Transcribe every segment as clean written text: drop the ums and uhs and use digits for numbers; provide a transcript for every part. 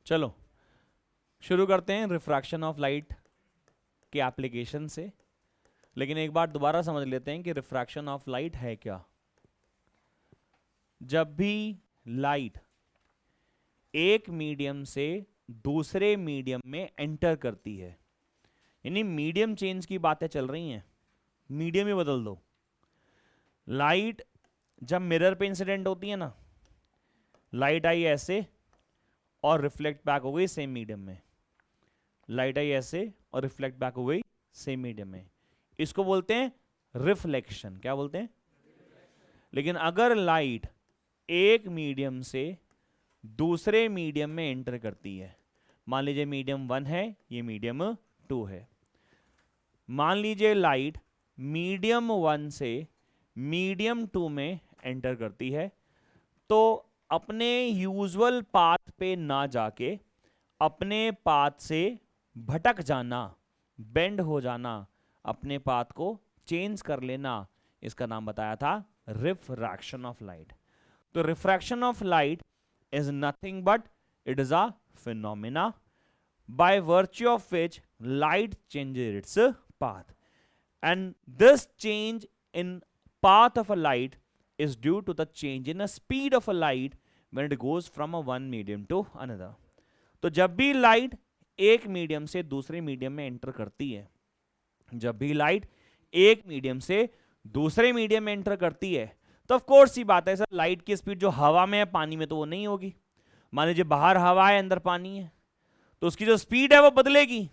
चलो शुरू करते हैं रिफ्रैक्शन ऑफ लाइट के एप्लीकेशन से। लेकिन एक बार दोबारा समझ लेते हैं कि रिफ्रैक्शन ऑफ लाइट है क्या। जब भी लाइट एक मीडियम से दूसरे मीडियम में एंटर करती है, यानी मीडियम चेंज की बातें चल रही हैं, मीडियम ही बदल दो। लाइट जब मिरर पे इंसिडेंट होती है ना, लाइट आई ऐसे और रिफ्लेक्ट बैक हो गई सेम मीडियम में, लाइट आई ऐसे और रिफ्लेक्ट बैक हो गई सेम मीडियम में, इसको बोलते हैं रिफ्लेक्शन। क्या बोलते हैं? लेकिन अगर लाइट एक मीडियम से दूसरे मीडियम में एंटर करती है, मान लीजिए मीडियम 1 है, ये मीडियम 2 है, मान लीजिए लाइट मीडियम 1 से मीडियम 2 में एंटर करती है, तो अपने यूजुअल पाथ पे ना जाके अपने पाथ से भटक जाना, बेंड हो जाना, अपने पाथ को चेंज कर लेना, इसका नाम बताया था रिफ्रैक्शन ऑफ लाइट। तो refraction of light is nothing but it is a phenomena by virtue of which light changes its path, and this change in path of a light is due to the change in the speed of a light when it goes from a one medium to another. तो जब भी light एक medium से दूसरे medium में enter करती है, जब भी लाइट एक मीडियम से दूसरे मीडियम में एंटर करती है, तो ऑफ कोर्स सी बात है सर, लाइट की स्पीड जो हवा में है पानी में तो वो नहीं होगी। मान लीजिए बाहर हवा है अंदर पानी है, तो उसकी जो स्पीड है वो बदलेगी,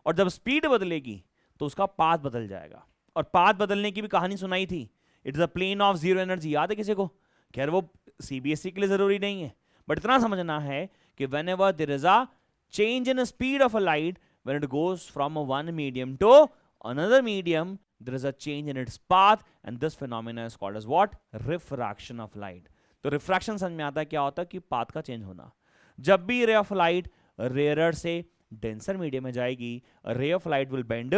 और जब स्पीड बदलेगी तो उसका पाथ बदल जाएगा। और पाथ बदलने की भी कहानी सुनाई थी, it is a plane of zero energy, याद है किसी को? खैर वो सीबीएसई के लिए जरूरी नहीं है, बट इतना समझना है कि whenever there is a change in speed of a light when it goes from one medium to another medium, there is a change in its path, and this phenomena is called as what? Refraction of light. तो refraction समझ में आता है क्या होता है कि path का चेंज होना। जब भी रे ऑफ लाइट रेयर से डेंसर मीडियम में जाएगी, रे of light will bend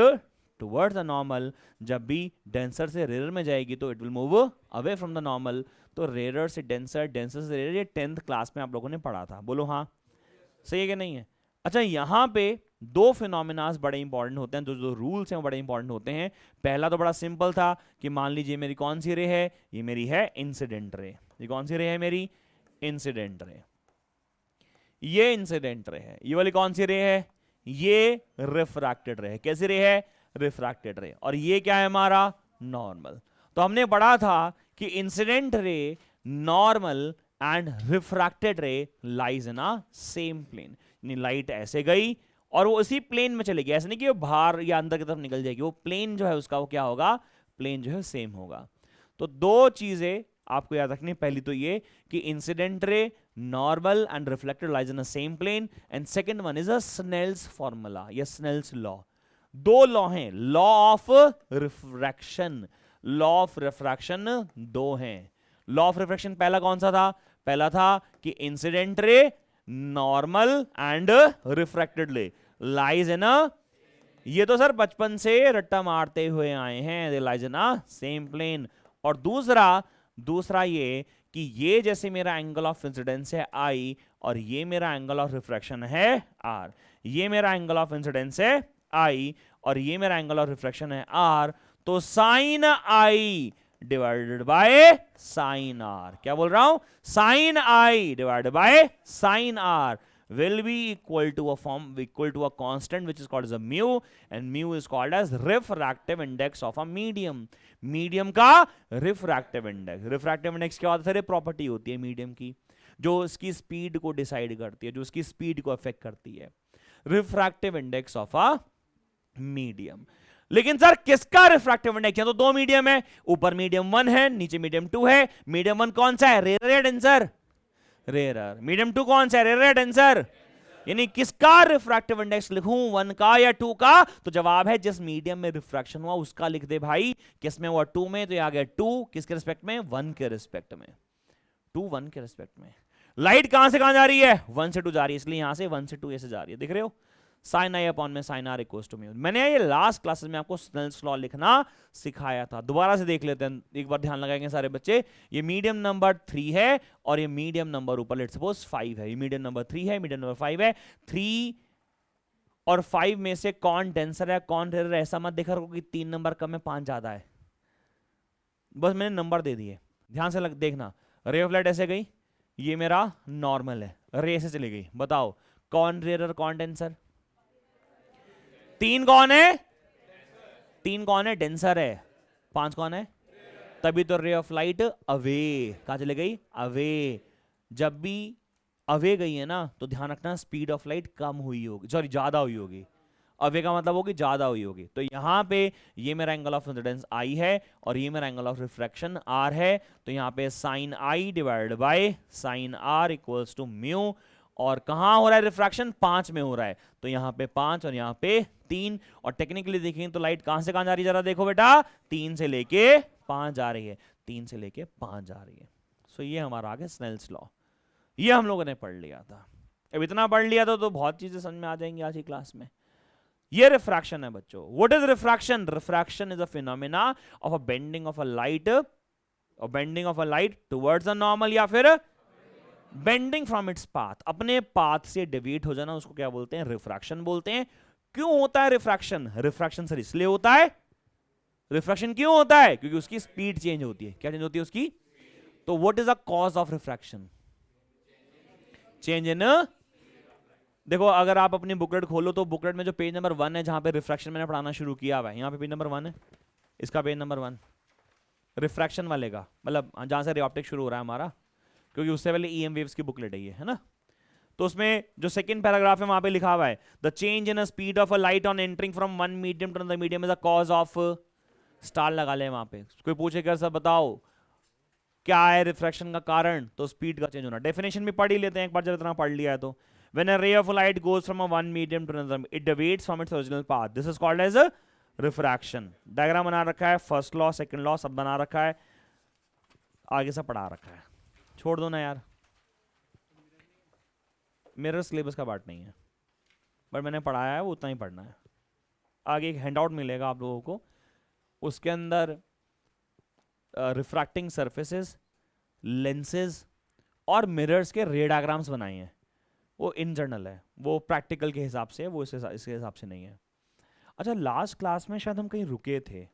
towards the normal. जब भी डेंसर से रेयर में जाएगी तो it will move away from the normal. तो रेयर से डेंसर, डेंसर से रेयर, ये 10th क्लास में आप लोगों ने पढ़ा था, बोलो हाँ सही है कि नहीं है? अच्छा, यहां पे दो फिनोमिनास बड़े इंपॉर्टेंट होते हैं, जो रूल्स हैं वो बड़े इंपॉर्टेंट होते हैं। पहला तो बड़ा सिंपल था कि मान लीजिए मेरी कौन सी रे है, ये मेरी है इंसिडेंट रे। ये कौन सी रे है मेरी? Incident ray. ये इंसिडेंट रे है। ये वाली कौन सी रे है? ये रिफ्रैक्टेड रे है। कैसी रे है? रिफ्रैक्टेड रे। और ये क्या है हमारा? नॉर्मल। तो हमने पढ़ा था कि incident ray, normal and refracted ray lies in a same plane. Light ऐसे गई और वो उसी प्लेन में चलेगी, ऐसे नहीं कि वो बाहर या अंदर की तरफ निकल जाएगी, वो प्लेन जो है उसका वो क्या होगा? प्लेन जो है सेम होगा। तो दो चीजें आपको याद रखनी, पहली तो ये कि incident ray, normal and reflected lies in the same plane, and second one is a Snell's formula या स्नेल्स लॉ। दो लॉ हैं, law of refraction, law of refraction दो हैं। लॉ ऑफ रिफ्रैक्शन पहला कौन सा था? पहला था कि incident ray, normal and refracted ray lies in a, ये तो सर बचपन से रट्टा मारते हुए आए हैं, they lies in a same plane. और दूसरा ये कि ये जैसे मेरा एंगल ऑफ इंसिडेंस है आई, और ये मेरा एंगल ऑफ रिफ्रैक्शन है आर। ये मेरा एंगल ऑफ इंसिडेंस है आई और ये मेरा एंगल ऑफ रिफ्रैक्शन है आर। तो sine I divided by sine R, क्या बोल रहा हूं? Sine I divided by sine R will be equal to a constant which is called as a mu, and mu is called as refractive index of a medium. Medium का refractive index. Refractive index क्या होता है? Property होती है medium की जो उसकी speed को डिसाइड करती है, जो उसकी स्पीड को अफेक्ट करती है। Refractive index of a medium. लेकिन सर किसका रिफ्रैक्टिव इंडेक्स है? तो दो मीडियम है, ऊपर मीडियम 1 है, नीचे मीडियम 2 है। मीडियम 1 कौन सा है? रेयर या डेंसर? रेयर। मीडियम 2 कौन सा है? रेयर या डेंसर? यानी किसका रिफ्रैक्टिव इंडेक्स लिखूं, 1 का या 2 का? तो जवाब है जिस मीडियम में रिफ्रैक्शन हुआ उसका लिख दे भाई। किस में हुआ? 2 में, तो ये आ गया 2 किसके रिस्पेक्ट में? 1 के रिस्पेक्ट में। 2 1 के रिस्पेक्ट में। लाइट कहां से कहां जा रही है? 1 से 2 जा रही है, इसलिए यहां से 1 से 2 ऐसे जा रही है, दिख रहे हो? साइन आई अपॉन में sine R equals to mu. मैंने ये लास्ट क्लासेस में आपको स्नेल्स लॉ लिखना सिखाया था, दोबारा से देख लेते हैं, एक बार ध्यान लगाएंगे सारे बच्चे। ये मीडियम नंबर 3 है और ये मीडियम नंबर ऊपर लेट्स सपोज 5 है। ये मीडियम नंबर 3 है, मीडियम नंबर 5 है। 3 और 5 में से कौन डेंसर है कौन रेयर है, ऐसा मत देखा रखो कि 3 नंबर कम है 5 ज्यादा है, बस मैंने नंबर दे दिए। ध्यान से देखना, रे ऑफ लाइट ऐसे गई, ये मेरा नॉर्मल है, रे ऐसे चली गई, बताओ कौन रेयर और कौन डेंसर? 3 कौन है? 3 कौन है? डेंसर है। 5 कौन है? तभी तो रे ऑफ लाइट अवे, कहां चले गई? अवे। जब भी अवे गई है ना तो ध्यान रखना स्पीड ऑफ लाइट कम हुई होगी, सॉरी ज्यादा हुई होगी। अवे का मतलब होगी ज्यादा हुई होगी। तो यहां पे ये मेरा एंगल ऑफ इंसिडेंस आई है और ये मेरा एंगल ऑफ रिफ्रैक्शन आर है। तो यहां पे sine I divided by sine R equals to mu. और कहां हो रहा है रिफ्रैक्शन? 5 में हो रहा है, तो यहां पे 5 और यहां पे 3। और टेक्निकली देखेंगे तो लाइट कहां से कहां जा रही है, जरा देखो बेटा, 3 से लेके 5 जा रही है, 3 से लेके 5 जा रही है। सो ये हमारा आगे स्नेल्स लॉ, ये हम लोगों ने पढ़ लिया था। अब इतना पढ़ लिया था तो बहुत चीजें समझ में आ जाएंगी आज की क्लास में। ये रिफ्रैक्शन है बच्चों। What is refraction? Refraction is a phenomena of a bending of a light, और bending of a light towards a normal या फिर बेंडिंग फ्रॉम इट्स पाथ, अपने पाथ से डेविएट हो जाना, उसको क्या बोलते हैं? रिफ्रैक्शन बोलते हैं। क्यों होता है रिफ्रैक्शन? रिफ्रैक्शन सर इसलिए होता है, रिफ्रैक्शन क्यों होता है? क्योंकि उसकी स्पीड चेंज होती है। क्या चेंज होती है उसकी? तो what is the cause of refraction? Change in, देखो अगर आप अपनी बुकलेट खोलो तो बुकलेट में जो पेज नंबर 1 है जहां पे रिफ्रैक्शन मैंने पढ़ाना शुरू किया हुआ है, यहां पे पेज नंबर 1 है, इसका पेज नंबर 1 रिफ्रैक्शन वाले का, मतलब जहां से रे ऑप्टिक शुरू हो रहा है हमारा, क्योंकि उससे पहले ईएम वेव्स की बुकलेट है ये, है ना। तो उसमें जो सेकंड पैराग्राफ है वहां पे लिखा हुआ है the change in speed of a light on entering from one medium to another medium is the cause of, star लगा ले वहां पे। कोई पूछे कर सर बताओ क्या है रिफ्रैक्शन का कारण, तो स्पीड का चेंज होना। डेफिनेशन भी पढ़ ही लेते हैं एक बार जब इतना पढ़ लिया है तो। When a ray of light goes from a one medium to another, it deviates from its original path. This is called as a refraction. Diagram बना रखा है, फर्स्ट लॉ सेकंड लॉ सब बना रखा है, आगे से पढ़ा रखा है, छोड़ दो ना यार, मेरे सिलेबस का पार्ट नहीं है, बट मैंने पढ़ाया है वो उतना ही पढ़ना है। आगे एक हैंडआउट मिलेगा आप लोगों को, उसके अंदर रिफ्रैक्टिंग सरफेसेस, लेंसेज और मिरर्स के रे डायग्राम्स बनाए हैं। वो इन जनरल है, वो प्रैक्टिकल के हिसाब से, वो इसके हिसाब से नहीं है। अच्छा लास्ट क्लास में शायद हम कहीं रुके थे,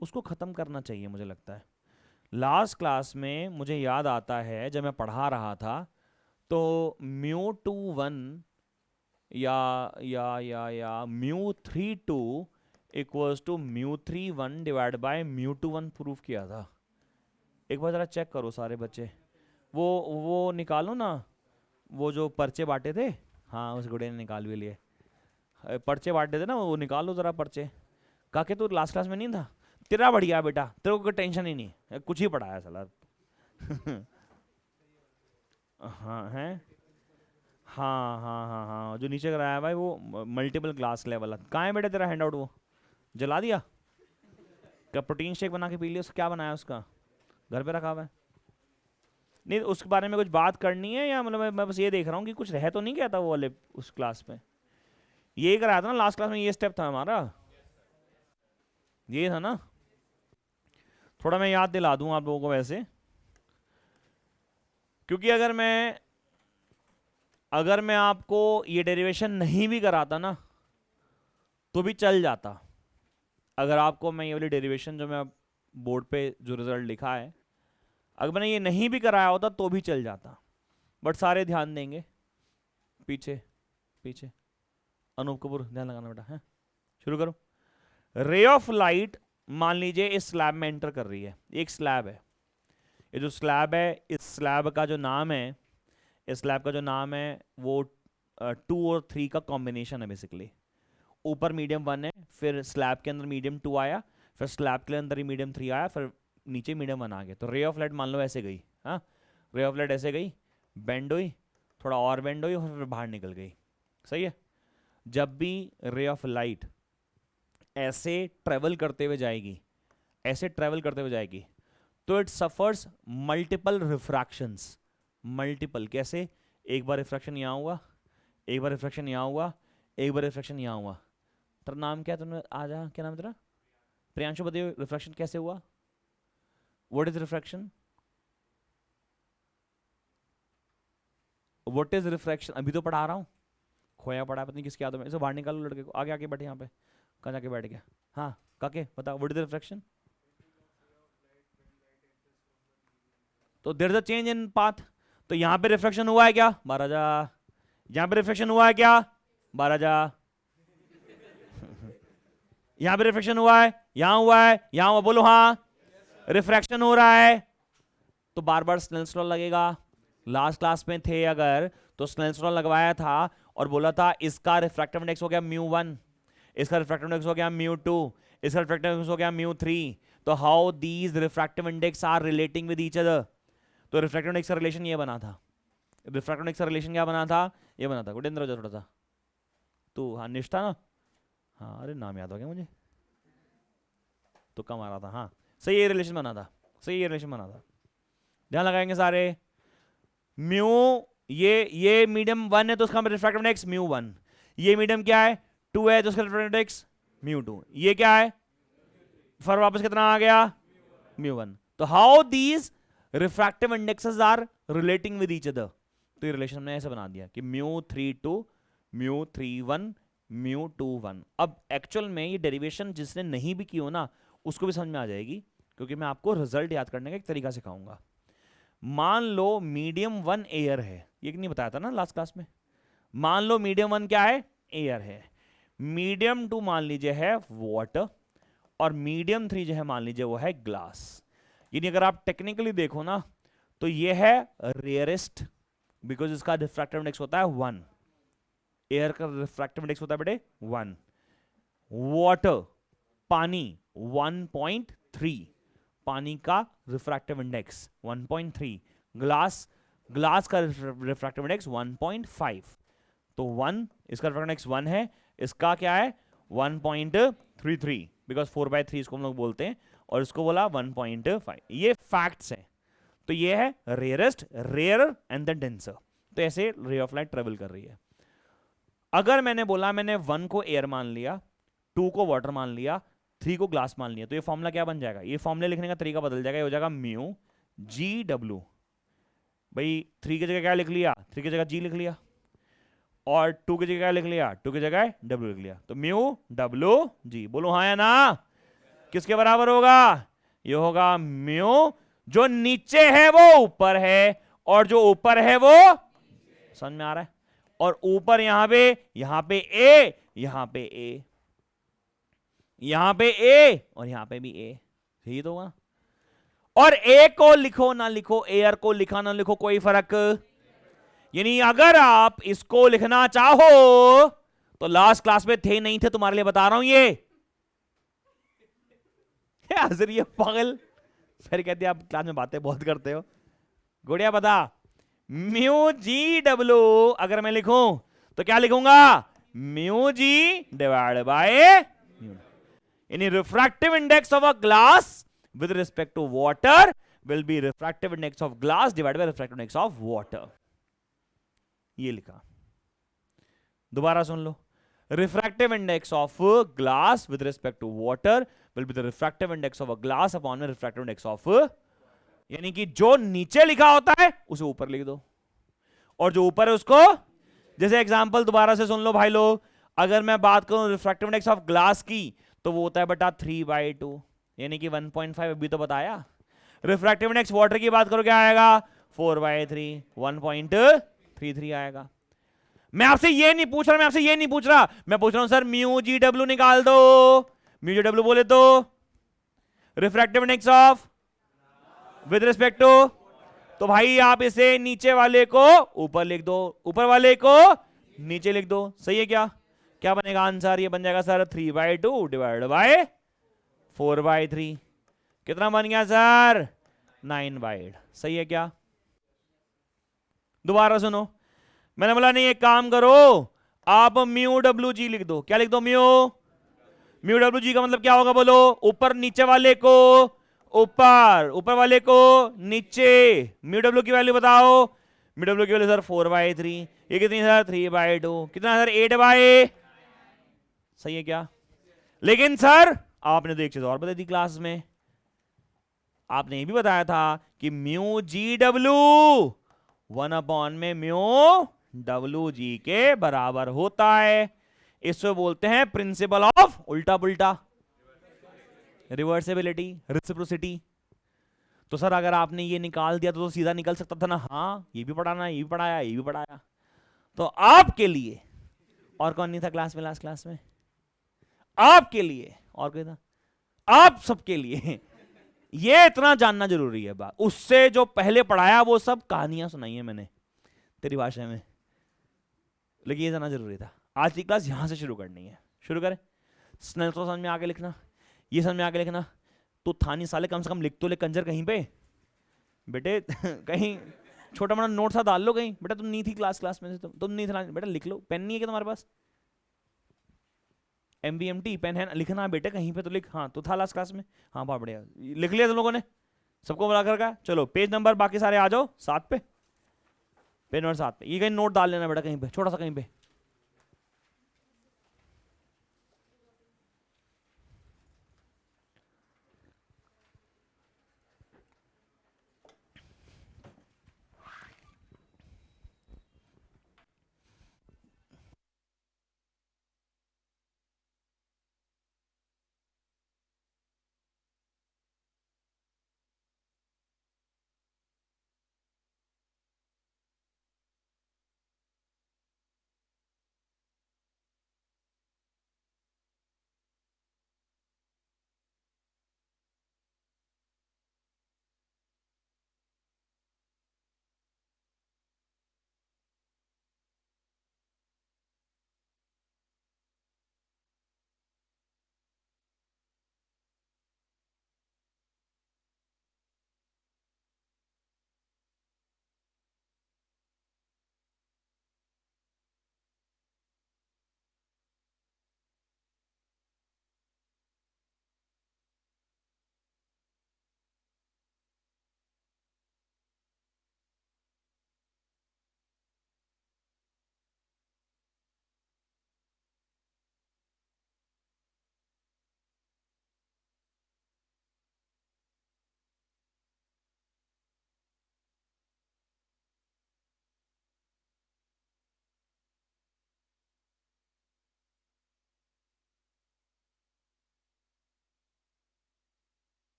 उसको ख़त्म करना चाहिए मुझे लगता है। लास्ट क्लास में मुझे याद आता है जब मैं पढ़ा रहा था तो μ21 या μ32 equals to μ31 divide by μ21 proof किया था। एक बार ज़रा चेक करो सारे बच्चे, वो निकालो ना, वो जो पर्चे बांटे थे, हाँ उस गुड़े ने निकाल भी लिए, पर्चे बांटे थे ना, वो निकालो जरा पर्चे। काके तू लास्ट क्लास में नहीं था? तेरा बढ़िया बेटा, तेरे को कोई टेंशन ही नहीं, कुछ ही पढ़ाया साला। हाँ है, हाँ जो नीचे कराया भाई वो मल्टीपल क्लास लेवल। कहाँ है बेटा तेरा हैंडआउट? वो जला दिया क्या? प्रोटीन शेक बना के पी लिया? उसका क्या बनाया? उसका घर पे रखा हुआ है? नहीं उसके बारे में कुछ बात करनी है या मतलब मैं बस ये देख रहा हूँ कि कुछ रह तो नहीं गया था वो वाले उस क्लास में? यही कराया था ना लास्ट क्लास में, ये स्टेप था हमारा, ये था ना। थोड़ा मैं याद दिला दूं आप लोगों को वैसे, क्योंकि अगर मैं आपको ये डेरिवेशन नहीं भी कराता ना तो भी चल जाता। अगर आपको मैं ये वाली डेरिवेशन जो मैं बोर्ड पे जो रिजल्ट लिखा है अगर मैंने ये नहीं भी कराया होता तो भी चल जाता, बट सारे ध्यान देंगे। पीछे अनूप कपूर ध्यान लगाना बेटा, है शुरू करो। रे ऑफ लाइट मान लीजिए इस स्लैब में एंटर कर रही है, एक स्लैब है, ये जो स्लैब है इस स्लैब का जो नाम है, इस स्लैब का जो नाम है वो 2 और 3 का कॉम्बिनेशन है बेसिकली। ऊपर मीडियम 1 है, फिर स्लैब के अंदर मीडियम 2 आया, फिर स्लैब के अंदर ही मीडियम 3 आया, फिर नीचे मीडियम 1 आ गया। तो रे ऑफ लाइट मान लो ऐसे गई, हाँ रे ऑफ लाइट ऐसे गई, बेंड हुई, थोड़ा और बेंड हुई और फिर बाहर निकल गई, सही है। जब भी रे ऑफ लाइट ऐसे ट्रेवल करते हुए जाएगी, ऐसे ट्रेवल करते हुए जाएगी, तो इट सफर्स मल्टीपल रिफ्रैक्शंस। मल्टीपल कैसे? एक बार रिफ्रैक्शन यहाँ हुआ, एक बार रिफ्रैक्शन यहाँ हुआ, एक बार रिफ्रैक्शन यहाँ हुआ, तेरा नाम क्या है, तुमने आ जा, क्या नाम है तेरा? प्रियांशु, बताइए रिफ्रैक्शन कैसे हुआ? What is refraction? What is refraction? अभी तो पढ़ा रहा हूँ, खोया पड़ा पता नहीं किसके यादों में। इसे बाहर निकालो लड़के को, आगे आके बैठे यहाँ पे, कहाँ जाके बैठ गया? हाँ काके बताओ, व्हाट इज रिफ्रैक्शन? तो there is a change in path. तो यहाँ पे रिफ्रैक्शन हुआ है क्या? महाराजा। यहाँ पे रिफ्रैक्शन हुआ है क्या? महाराजा। यहाँ पे रिफ्रैक्शन हुआ है, यहाँ हुआ है, यहाँ हुआ, बोलो हाँ। रिफ्रैक्शन हो रहा है तो बार बार स्नेल्स लॉ लगेगा। लास्ट क्लास में थे अगर तो स्नेल्स लॉ लगवाया था और बोला था इसका रिफ्रैक्टिव इंडेक्स हो गया μ1, इसका रिफ्रैक्टिव इंडेक्स हो गया μ2, इसका रिफ्रैक्टिव इंडेक्स हो गया μ3। तो how these refractive index are relating with each other. तो रिफ्रैक्टिव इंडेक्स का रिलेशन ये बना था, रिफ्रैक्टिव इंडेक्स का रिलेशन क्या बना था? ये बना था। गुडेंद्र हो जा थोड़ा सा तू, हाँ निष्ठा ना, हाँ अरे नाम याद हो गया मुझे, तो कम आ रहा था, हाँ सही ये रिलेशन बना था, सही ये रिलेशन बना था। ध्यान लगाएंगे सारे। म्यू ये मीडियम 1 है तो उसका रिफ्रैक्टिव इंडेक्स μ1, ये मीडियम क्या है 2 है तो उसका रिफ्रैक्टिव इंडेक्स μ2, ये क्या है फिर वापस कितना आ गया μ1। तो how these refractive indexes are relating with each other. तो ये रिलेशन हमने ऐसे बना दिया कि μ32 μ31 μ21। अब एक्चुअल में ये डेरिवेशन जिसने नहीं भी की हो ना उसको भी समझ में आ जाएगी, क्योंकि मैं आपको रिजल्ट याद करने का एक तरीका सिखाऊंगा। मान लो मीडियम 1 एयर है, ये नहीं बताया था ना लास्ट क्लास में। मान लो मीडियम 1 क्या है? एयर है। मीडियम 2 मान लीजिए है वाटर, और मीडियम 3 जो है मान लीजिए वो है ग्लास। यानी अगर आप टेक्निकली देखो ना तो ये है रेयरेस्ट, बिकॉज इसका रिफ्रैक्टिव इंडेक्स होता है 1। एयर का रिफ्रैक्टिव इंडेक्स होता है बेटे 1। वाटर पानी 1.3, पानी का रिफ्रैक्टिव इंडेक्स 1.3। ग्लास का रिफ्रैक्टिव इंडेक्स 1.5। तो 1 इसका रिफ्रैक्टिव इंडेक्स 1 है, इसका क्या है 1.33, बिकॉज 4/3 इसको हम लोग बोलते हैं, और इसको बोला 1.5। ये फैक्ट्स हैं। तो ये है rarest, rare and then denser. तो ऐसे रे ऑफ लाइट ट्रेवल कर रही है। अगर मैंने बोला मैंने 1 को एयर मान लिया, 2 को वाटर मान लिया, 3 को ग्लास मान लिया, तो ये फॉर्मूला क्या बन जाएगा? ये फॉर्मूला लिखने का तरीका बदल जाएगा, ये हो जाएगा म्यू जी डब्ल्यू। भाई 3 की जगह क्या लिख लिया? 3 की जगह जी लिख लिया, और 2 की जगह क्या लिख लिया? 2 की जगह डब्ल्यू लिख लिया। तो म्यू डब्ल्यू जी, बोलो हाँ या ना। किसके बराबर होगा? ये होगा म्यू, जो नीचे है वो ऊपर है, और जो ऊपर है वो, समझ में आ रहा है? और ऊपर यहां पे ए, यहां पे ए, यहां पे ए, और यहां पे भी ए, यही तो होगा। और ए को लिखो ना लिखो, एयर को लिखा ना लिखो, कोई फर्क। यानी अगर आप इसको लिखना चाहो तो लास्ट क्लास में थे नहीं थे, तुम्हारे लिए बता रहा हूं ये हाजिर ये पागल। फिर कहते आप क्लास में बातें बहुत करते हो। गुड़िया बता, म्यू जी डब्ल्यू अगर मैं लिखूं तो क्या लिखूंगा? म्यू जी डिवाइड बाय, यानी refractive index of a glass with respect to water will be refractive index of glass divided by refractive index of water. ये लिखा, दोबारा सुन लो। Refractive index of glass with respect to water will be the refractive index of a glass upon में refractive index of, यानी कि जो नीचे लिखा होता है उसे ऊपर लिख दो, और जो ऊपर है उसको, जैसे एग्जांपल दोबारा से सुन लो भाई लोग। अगर मैं बात करूं रिफ्रैक्टिव इंडेक्स ऑफ ग्लास की तो वो होता है बटा 3/2, यानी कि 1.5 अभी तो बताया। रिफ्रैक्टिव इंडेक्स वाटर की बात करो क्या आएगा? 4/3, 1.33 आएगा। मैं आपसे ये नहीं पूछ रहा, मैं पूछ रहा हूं सर म्यू जी डब्ल्यू निकाल दो। म्यू जी डब्ल्यू बोले तो refractive index of with respect to, तो भाई आप इसे नीचे वाले को ऊपर लिख दो, ऊपर वाले को नीचे लिख दो। सही है क्या? क्या बनेगा आंसर? ये बन जाएगा सर 3/2 डिवाइड बाय 4/3। कितना बन गया सर? 9/8। सही है क्या? दोबारा सुनो, मैंने बोला नहीं एक काम करो, आप म्यू डब्ल्यू जी लिख दो। क्या लिख दो? म्यू डब्ल्यू जी का मतलब क्या होगा बोलो? ऊपर नीचे वाले को ऊपर, ऊपर वाले को नीचे। म्यू डब्ल्यू की वैल्यू बताओ। म्यू डब्ल्यू की वैल्यू सर 4/3। ये कितनी सर? 3/2। कितना सर? 8/, सही है क्या? लेकिन सर आपने तो एक चीज और बताई थी क्लास में, आपने ये भी बताया था कि म्यू जी डब्ल्यू 1 में म्यू डब्ल्यू जी के बराबर होता है। इसको बोलते हैं प्रिंसिपल ऑफ उल्टा पुल्टा, रिवर्सिबिलिटी, रेसिप्रोसिटी। तो सर अगर आपने ये निकाल दिया तो सीधा निकल सकता था ना, हाँ ये भी पढ़ाना, ये भी पढ़ाया, ये भी पढ़ाया। तो आपके लिए और कौन नहीं था क्लास में, लास्ट क्लास में? आपके लिए और कोई था? आप सबके लिए ये इतना जानना जरूरी है। बात उससे जो पहले पढ़ाया वो सब कहानियां सुनाई है मैंने तेरी भाषा में, लेकिन ये जानना जरूरी था। आज की क्लास यहां से शुरू करनी है, शुरू करें। स्नेल तो समझ में आके लिखना, ये समझ में आके लिखना। तो था नहीं साले, कम से कम लिख तो ले कंजर कहीं पे बेटे कहीं छोटा मोटा नोट सा डाल लो कहीं। बेटा तुम नहीं थी क्लास में से, तुम नहीं था बेटा, लिख लो। पेन नहीं है क्या तुम्हारे पास? MBMT पेन है ना? लिखना है बेटे कहीं पे तो लिख। हाँ तो था लास्ट क्लास में, हाँ बहुत बढ़िया, लिख लिया तुम लोगों ने, सबको बुला कर का। चलो पेज नंबर बाकी सारे आ जाओ 7 पे, पेज नंबर 7 पे। ये कहीं नोट डाल लेना बेटा कहीं पे, छोटा सा कहीं पे।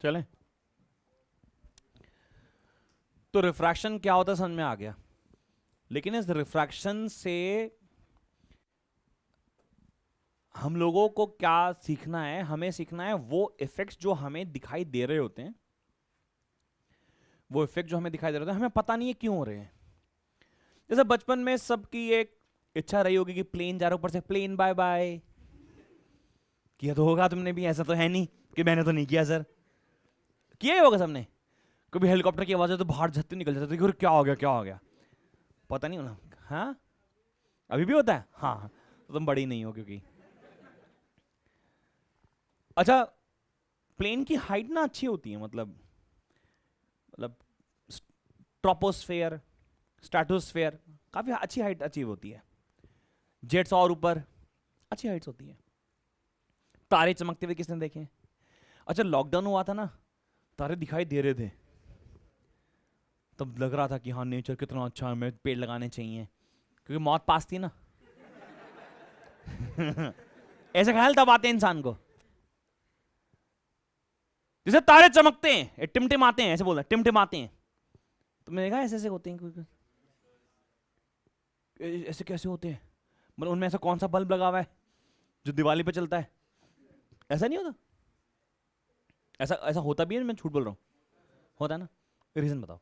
चलें, तो रिफ्रैक्शन क्या होता है समझ में आ गया। लेकिन इस रिफ्रैक्शन से हम लोगों को क्या सीखना है? हमें सीखना है वो इफेक्ट्स जो हमें दिखाई दे रहे होते हैं, वो इफेक्ट जो हमें दिखाई दे रहे होते हैं हमें पता नहीं है क्यों हो रहे हैं। जैसे बचपन में सबकी एक इच्छा रही होगी कि प्लेन जा रहा, ऊपर से प्लेन बाय बाय किया तो होगा तुमने भी, ऐसा तो है नहीं कि मैंने तो नहीं किया सर, किया ही होगा सबने। कभी हेलीकॉप्टर की आवाज है तो बाहर झत्ते निकल जाते थे, क्या हो गया क्या हो गया, पता नहीं होना। हाँ अभी भी होता है, हाँ तो तुम बड़ी नहीं हो क्योंकि। अच्छा प्लेन की हाइट ना अच्छी होती है, मतलब ट्रोपोस्फेयर, स्ट्रेटोस्फेयर, काफी अच्छी हाइट अचीव होती है। जेट्स और ऊपर अच्छी हाइट्स होती है। तारे चमकते हुए किसने देखे? अच्छा लॉकडाउन हुआ था ना, तारे दिखाई दे रहे थे, तब लग रहा था कि हाँ नेचर कितना अच्छा है, हमें पेड़ लगाने चाहिए क्योंकि मौत पास थी ना ऐसे ख्याल तब आते हैं इंसान को। जैसे तारे चमकते हैं, टिमटिमाते हैं, ऐसे बोलते हैं टिमटिमाते हैं। तुमने देखा ऐसे ऐसे होते हैं कोई? ऐसे कैसे होते हैं? मतलब उनमें ऐसा कौन सा बल्ब लगा हुआ है जो दिवाली पे चलता है? ऐसा नहीं होता? ऐसा ऐसा होता भी है? मैं झूठ बोल रहा हूँ? होता है ना? रीजन बताओ।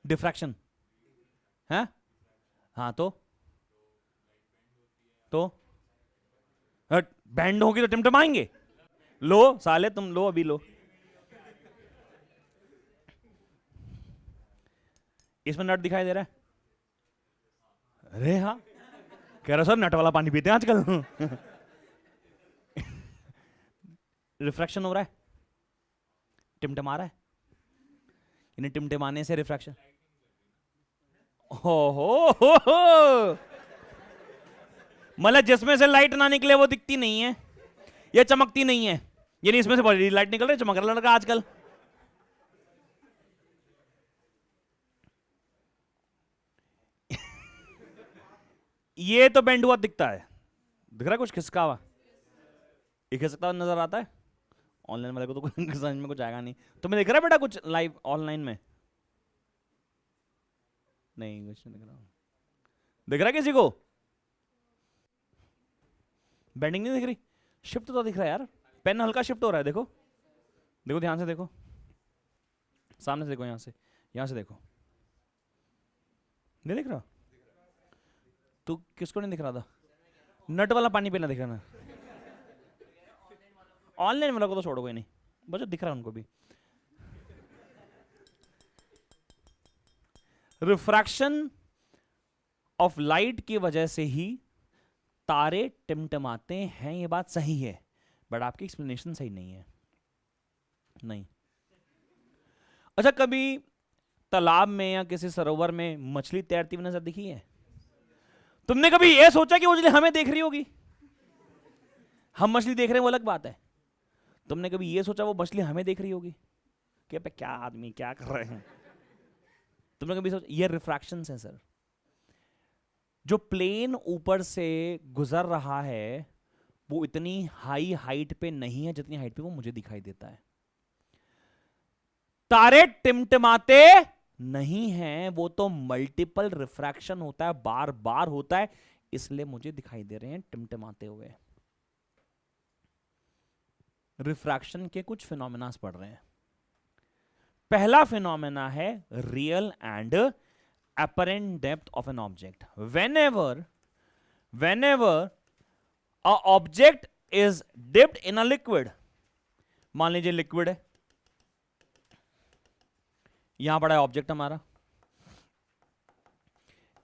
डिफ्रैक्शन। है? हाँ तो बैंड होगी तो टिमटिमाएंगे। लो साले, तुम लो, अभी लो। इसमें नट दिखाई दे रहा है? अरे हाँ, कह रहा सर नट वाला पानी पीते हैं आजकल। रिफ्रैक्शन हो रहा है, टिमटिमा रहा है, इन्हें टिमटिमाने से रिफ्रैक्शन। हो मतलब जिसमें से लाइट ना निकले वो दिखती नहीं है, ये चमकती नहीं है, यानी इसमें से बड़ी लाइट निकल रही है, चमक रहा लड़का आजकल। ये तो बैंड हुआ दिखता है, दिख रहा है कुछ खिसका हुआ, ये खिसकता हुआ नजर आता है। ऑनलाइन वाले को तो कुछ समझ में कुछ आएगा नहीं। तुम्हें दिख रहा है बेटा कुछ लाइव ऑनलाइन में? नहीं, कुछ नहीं दिख रहा। दिख रहा है किसी को? बेंडिंग नहीं दिख रही, शिफ्ट तो दिख रहा है यार, पेन हल्का शिफ्ट हो रहा है, देखो देखो ध्यान से देखो, सामने से देखो, यहां से देखो, नहीं दिख रहा? तू किसको नहीं दिख रहा था? नट वाला पानी पीना दिख रहा ना? ऑनलाइन वाला को तो छोड़ो, कोई नहीं, बस दिख रहा है उनको भी। रिफ्रैक्शन ऑफ लाइट की वजह से ही तारे टिमटिमाते हैं, ये बात सही है, बट आपकी एक्सप्लेनेशन सही नहीं है। नहीं। अच्छा, कभी तालाब में या किसी सरोवर में मछली तैरती हुई नजर दिखी है? तुमने कभी यह सोचा कि वो मछली हमें देख रही होगी? हम मछली देख रहे हैं वो अलग बात है, तुमने कभी यह सोचा वो मछली हमें देख रही होगी कि पे क्या आदमी क्या कर रहे हैं? तुमने कभी सोचा? ये रिफ्रैक्शंस है सर। जो प्लेन ऊपर से गुजर रहा है वो इतनी हाई हाइट पे नहीं है जितनी हाइट पे वो मुझे दिखाई देता है। तारे टिमटिमाते नहीं हैं, वो तो मल्टीपल रिफ्रैक्शन होता है, बार बार होता है, इसलिए मुझे दिखाई दे रहे हैं टिमटिमाते हुए। रिफ्रैक्शन के कुछ फिनोमेना पढ़ रहे हैं। पहला फिनोमेना है real and apparent depth of an object. Whenever a object is dipped in a liquid, मान लीजिए लिक्विड है, यहां पड़ा है ऑब्जेक्ट हमारा,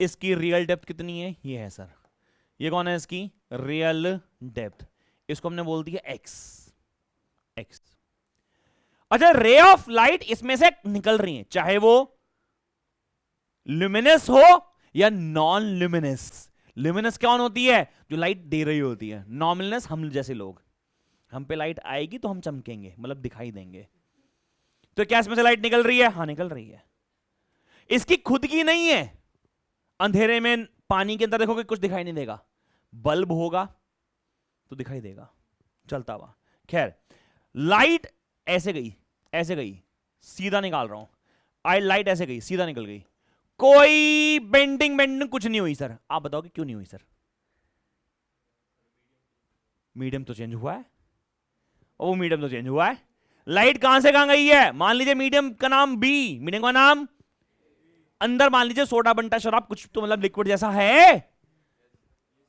इसकी रियल डेप्थ कितनी है? ये है सर, ये कौन है? इसकी रियल डेप्थ, इसको हमने बोल दिया x। अच्छा, रे ऑफ लाइट इसमें से निकल रही है, चाहे वो ल्यूमिनस हो या नॉन ल्यूमिनस। ल्यूमिनस कौन होती है? जो लाइट दे रही होती है। नॉन हम जैसे लोग, हम पे लाइट आएगी तो हम चमकेंगे, मतलब दिखाई देंगे। तो क्या इसमें से लाइट निकल रही है? हाँ निकल रही है, इसकी खुद की नहीं है। अंधेरे में पानी के अंदर देखोगे कुछ दिखाई नहीं देगा, बल्ब होगा तो दिखाई देगा चलता हुआ। खैर, लाइट ऐसे गई सीधा निकाल रहा हूं, आई लाइट ऐसे गई सीधा निकल गई, कोई बेंडिंग कुछ नहीं हुई। सर आप बताओ कि क्यों नहीं हुई? सर मीडियम तो चेंज हुआ है, वो मीडियम तो चेंज हुआ है, लाइट कहां से कहां गई है? मान लीजिए मीडियम का नाम बी, मीडियम का नाम अंदर मान लीजिए सोडा बनता शराब, कुछ तो मतलब लिक्विड जैसा है,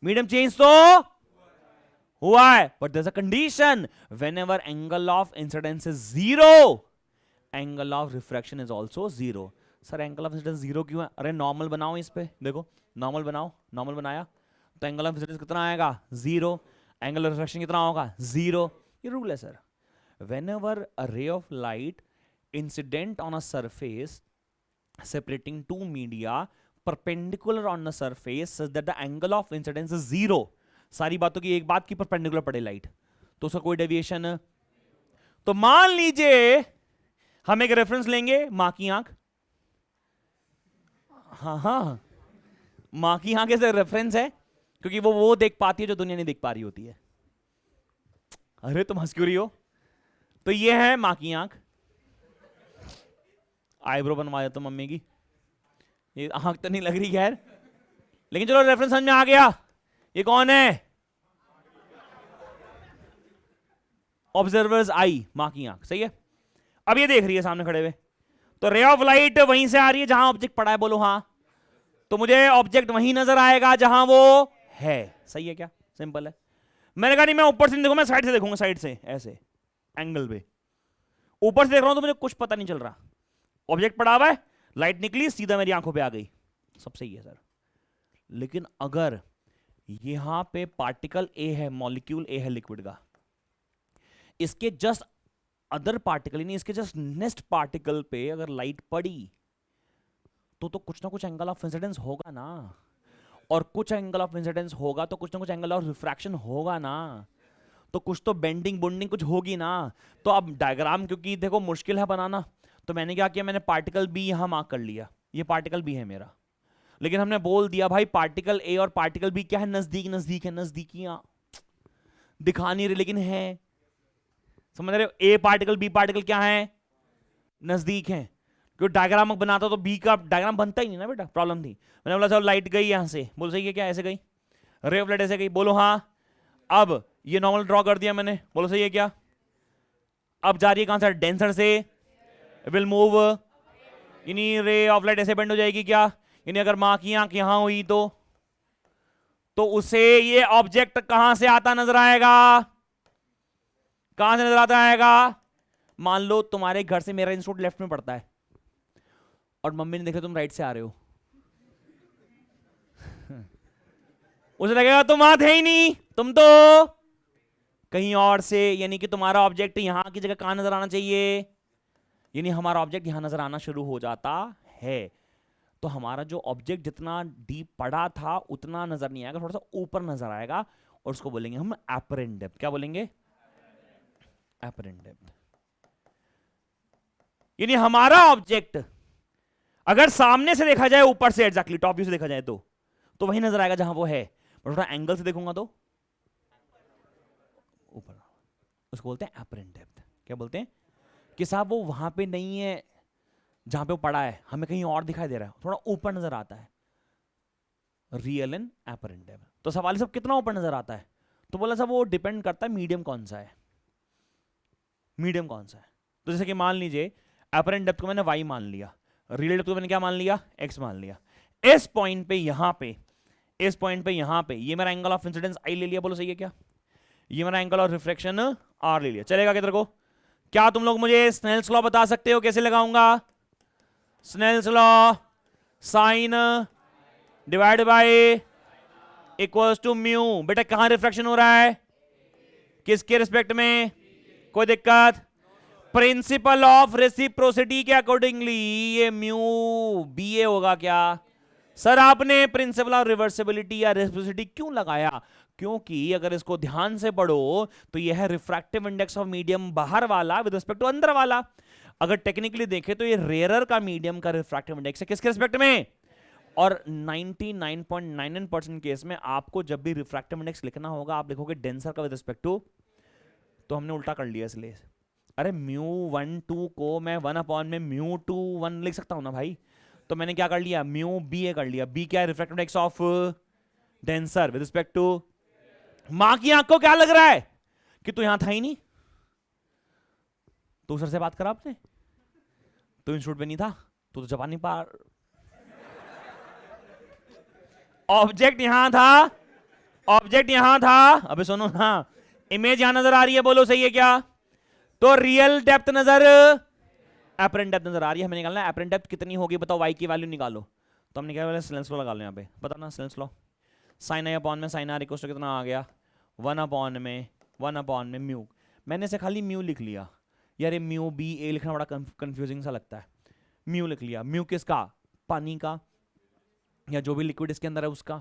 मीडियम चेंज तो हुआ है, but there is a condition, whenever angle of incidence is zero, angle of refraction is also zero. Sir angle of incidence zero क्यों है? अरे नॉर्मल बनाओ, इस पे देखो, नॉर्मल बनाओ, नॉर्मल बनाया तो एंगल ऑफ इंसिडेंस कितना आएगा? जीरो। एंगल ऑफ रिफ्रैक्शन कितना होगा? जीरो। ये रूल है sir. Whenever a ray of light incident on a surface separating two media perpendicular on the surface such that the angle of incidence is zero, सारी बातों की एक बात की परपेंडिकुलर पड़े लाइट तो उसका कोई डेविएशन। तो मान लीजिए हम एक रेफरेंस लेंगे, मां की आंख, हाँ मां की आंख ऐसे रेफरेंस है क्योंकि वो देख पाती है जो दुनिया नहीं देख पा रही होती है। अरे तुम हंस क्यों रही हो? तो ये है मां की आंख, आईब्रो बनवा देता मम्मी की, ये आंख तो नहीं लग रही खैर, लेकिन चलो रेफरेंस समझ में आ गया। ये कौन है? ऑब्जर्वर्स आई, मां की आंख, सही है। अब ये देख रही है सामने खड़े हुए, तो रे ऑफ लाइट वहीं से आ रही है जहां ऑब्जेक्ट पड़ा है, बोलो हाँ। तो मुझे ऑब्जेक्ट वहीं नजर आएगा जहां वो है। सही है क्या? सिंपल है। मैंने कहा नहीं मैं ऊपर से नहीं देखूंगा, मैं साइड से देखूंगा, साइड से ऐसे एंगल पे। ऊपर से देख रहा हूं तो मुझे कुछ पता नहीं चल रहा, ऑब्जेक्ट पड़ा हुआ है, लाइट निकली सीधा मेरी आंखों पे आ गई, सब सही है सर। लेकिन अगर यहां पे पार्टिकल ए है, मॉलिक्यूल ए है लिक्विड का, इसके जस्ट अदर पार्टिकल नहीं, इसके जस्ट नेक्स्ट पार्टिकल पे अगर लाइट पड़ी तो कुछ ना कुछ एंगल ऑफ इंसिडेंस होगा ना, और कुछ एंगल ऑफ इंसिडेंस होगा तो कुछ ना कुछ एंगल ऑफ रिफ्रैक्शन होगा ना, तो कुछ तो बेंडिंग बुंडिंग कुछ होगी ना। तो अब डायग्राम क्योंकि देखो मुश्किल है बनाना, तो मैंने क्या किया, मैंने पार्टिकल बी यहां मार्क कर लिया, ये पार्टिकल बी है मेरा, लेकिन हमने बोल दिया भाई पार्टिकल ए और पार्टिकल बी क्या है, नजदीक नजदीक है, नजदीकियां दिखा नहीं रहे लेकिन है, समझ रहे हो? ए पार्टिकल बी पार्टिकल क्या है, नजदीक है। क्योंकि डायग्राम बनाता तो बी का डायग्राम बनता ही नहीं ना बेटा, प्रॉब्लम थी। मैंने बोला चलो लाइट गई यहां से, बोल सही है क्या, ऐसे गई, रे ऑफ लाइट ऐसे गई, बोलो हाँ। अब ये नॉर्मल ड्रॉ कर दिया मैंने, बोलो सही है क्या? अब जा रही है कहां से, डेंसर से, विल मूव, यानी रे ऑफ लाइट ऐसे बेंड हो जाएगी क्या, यानी अगर मां की आंख यहां हुई तो उसे ये ऑब्जेक्ट कहां से आता नजर आएगा, कहां से नजर आता आएगा? मान लो तुम्हारे घर से मेरा इंस्टीट्यूट लेफ्ट में पड़ता है और मम्मी ने देखा तुम राइट से आ रहे हो, उसे लगेगा तुम वहां थे ही नहीं, तुम तो कहीं और से, यानी कि तुम्हारा ऑब्जेक्ट यहां की जगह कहां नजर आना चाहिए, यानी हमारा ऑब्जेक्ट यहां नजर आना शुरू हो जाता है। तो हमारा जो ऑब्जेक्ट जितना डीप पड़ा था उतना नजर नहीं आएगा, थोड़ा सा ऊपर नजर आएगा, और उसको बोलेंगे हम एपरेंट डेप्थ। क्या बोलेंगे? Apparent depth. यानी हमारा ऑब्जेक्ट अगर सामने से देखा जाए, ऊपर से एग्जैक्टली टॉप व्यू से देखा जाए तो वही नजर आएगा जहां वो है, पर थोड़ा एंगल से देखूंगा तो ऊपर, उसको बोलते हैं एपरेंट डेप्थ। क्या बोलते हैं कि साहब वो वहां पे नहीं है जहां पे वो पड़ा है, हमें कहीं और दिखाई दे रहा है, थोड़ा ऊपर नजर आता है, रियल एंड एपरेंट डेप्थ। तो सवाल सब कितना ऊपर नजर आता है, तो बोला साहब वो डिपेंड करता है मीडियम कौन सा है, मीडियम कौन सा है। तो जैसे कि मान लीजिए एपरेंट डेप्थ को मैंने y मान लिया, रियल डेप्थ को मैंने क्या मान लिया, x मान लिया। इस पॉइंट पे यहां पे, इस पॉइंट पे यहां पे ये मेरा एंगल ऑफ इंसिडेंस i ले लिया, बोलो सही है क्या? ये मेरा एंगल ऑफ रिफ्लेक्शन r ले लिया, चलेगा किधर को? क्या तुम लोग मुझे स्नेल्स लॉ बता सकते हो कैसे लगाऊंगा? Snell's law, sine divide by equals to mu. बेटा कहां रिफ्रैक्शन हो रहा है, किसके रिस्पेक्ट में, कोई दिक्कत? प्रिंसिपल ऑफ रेसिप्रोसिटी के अकॉर्डिंगली ये म्यू बी ए होगा क्या? सर आपने प्रिंसिपल ऑफ रिवर्सिबिलिटी या रेसिप्रोसिटी क्यों लगाया? क्योंकि अगर इसको ध्यान से पढ़ो तो यह है रिफ्रैक्टिव इंडेक्स ऑफ मीडियम बाहर वाला विद रिस्पेक्ट टू अंदर वाला। अगर टेक्निकली देखें तो ये रेयरर का मीडियम का रिफ्रैक्टिव इंडेक्स है, किसके रिस्पेक्ट में? और 99.99% केस में आपको जब भी रिफ्रैक्टिव इंडेक्स लिखना होगा आप लिखोगे डेंसर का विद रिस्पेक्ट टू, तो हमने उल्टा कर लिया इसलिए। अरे μ1 2 को मैं 1 में μ2 1 लिख सकता हूं ना भाई, तो मैंने क्या कर लिया, म्यू बी ए कर लिया। बी क्या है, refractive index of denser with respect to. मां की आंख को क्या लग रहा है कि तू यहां था ही नहीं, तो सर से बात करा आपने, तो इंस्टीट्यूट पे नहीं था, तो जापानी पार ऑब्जेक्ट यहां था, ऑब्जेक्ट यहां था। अबे सुनो ना, इमेज यहां नजर आ रही है, बोलो सही है क्या? तो रियल डेप्थ नजर, एपरेंट डेप्थ नजर आ रही है। हमें निकालना है एपरेंट डेप्थ कितनी होगी, बताओ y की वैल्यू निकालो। तो हमने क्या बोला, स्नेल्स लॉ लगा लो यहाँ पे, पता ना Snell's law, sign I upon में साइन आर इक्वल टू कितना आ गया, 1 अपॉन में म्यू। मैंने से खाली म्यू लिख लिया, यार ये म्यू बी ए लिखना बड़ा कंफ्यूजिंग सा लगता है। म्यू लिख लिया, म्यू किसका, पानी का या जो भी लिक्विड इसके अंदर है उसका।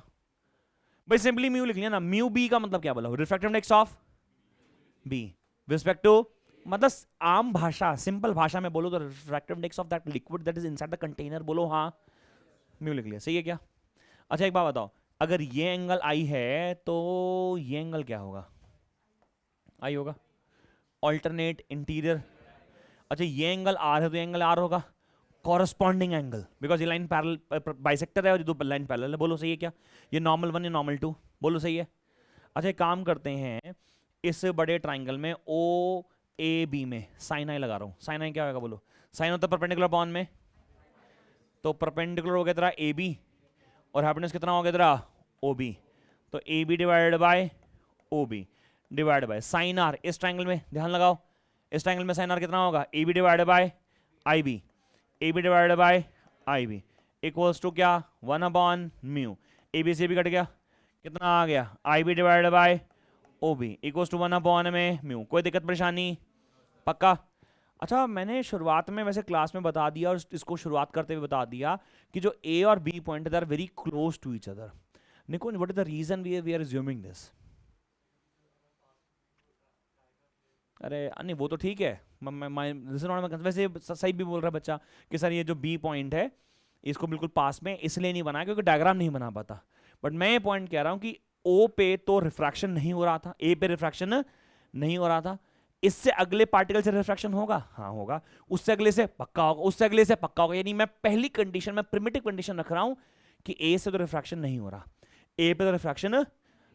भाई सिंपली म्यू लिख लिया ना। म्यू बी का मतलब क्या बोला, refractive index of B with respect to, मतलब आम भाषा सिंपल भाषा में बोलो तो refractive index of that liquid that is inside the container, बोलो हाँ, म्यू लिख लिया, सही है क्या? अच्छा एक बात बताओ, अगर ये एंगल आई है तो ये एंगल क्या होगा, आई होगा, ऑल्टरनेट इंटीरियर। अच्छा ये एंगल आर है तो ये एंगल आर होगा, कॉरस्पॉन्डिंग एंगल, बिकॉज ये लाइन पैरेलल बाइसेक्टर है और ये दो लाइन पैरेलल है, बोलो सही है क्या? ये नॉर्मल 1 ये नॉर्मल 2, बोलो सही है। अच्छा एक काम करते हैं, इस बड़े ट्राइंगल में ओ ए बी में साइन आई लगा रहा हूं। साइन आई क्या होगा बोलो, साइन होता है परपेंडिकुलर अपॉन में, तो परपेंडिकुलर हो गया तेरा ए बी और हाइपोटेनस कितना हो गया तेरा OB, तो AB divided by OB divide by sine R, इस ट्राइंगल में ध्यान लगाओ, इस ट्राइंगल में साइन आर कितना होगा AB divided by IB, AB divided by IB equals to क्या 1/μ, AB से भी कट गया, कितना आ गया IB divided by OB equals to 1/μ। कोई दिक्कत परेशानी, पक्का? अच्छा, मैंने शुरुआत में वैसे क्लास में बता दिया और इसको शुरुआत करते हुए बता दिया कि जो A और B point are very close to each other. Nikunj, what is the reason we are assuming this? अरे नहीं वो तो ठीक है, वैसे सही भी बोल रहा है बच्चा कि सर ये जो B पॉइंट है इसको बिल्कुल पास में इसलिए नहीं बनाया क्योंकि डायग्राम नहीं बना पाता, बट मैं ये पॉइंट कह रहा हूं कि O पे तो रिफ्रैक्शन नहीं हो रहा था, A पे रिफ्रैक्शन नहीं हो रहा था, इससे अगले पार्टिकल से रिफ्रैक्शन होगा, हाँ होगा, उससे अगले से पक्का होगा, उससे अगले से पक्का होगा। यानी मैं पहली कंडीशन में प्रिमिटिव कंडीशन रख रहा हूं कि A से तो रिफ्रैक्शन नहीं हो रहा, A पे तो रिफ्रैक्शन,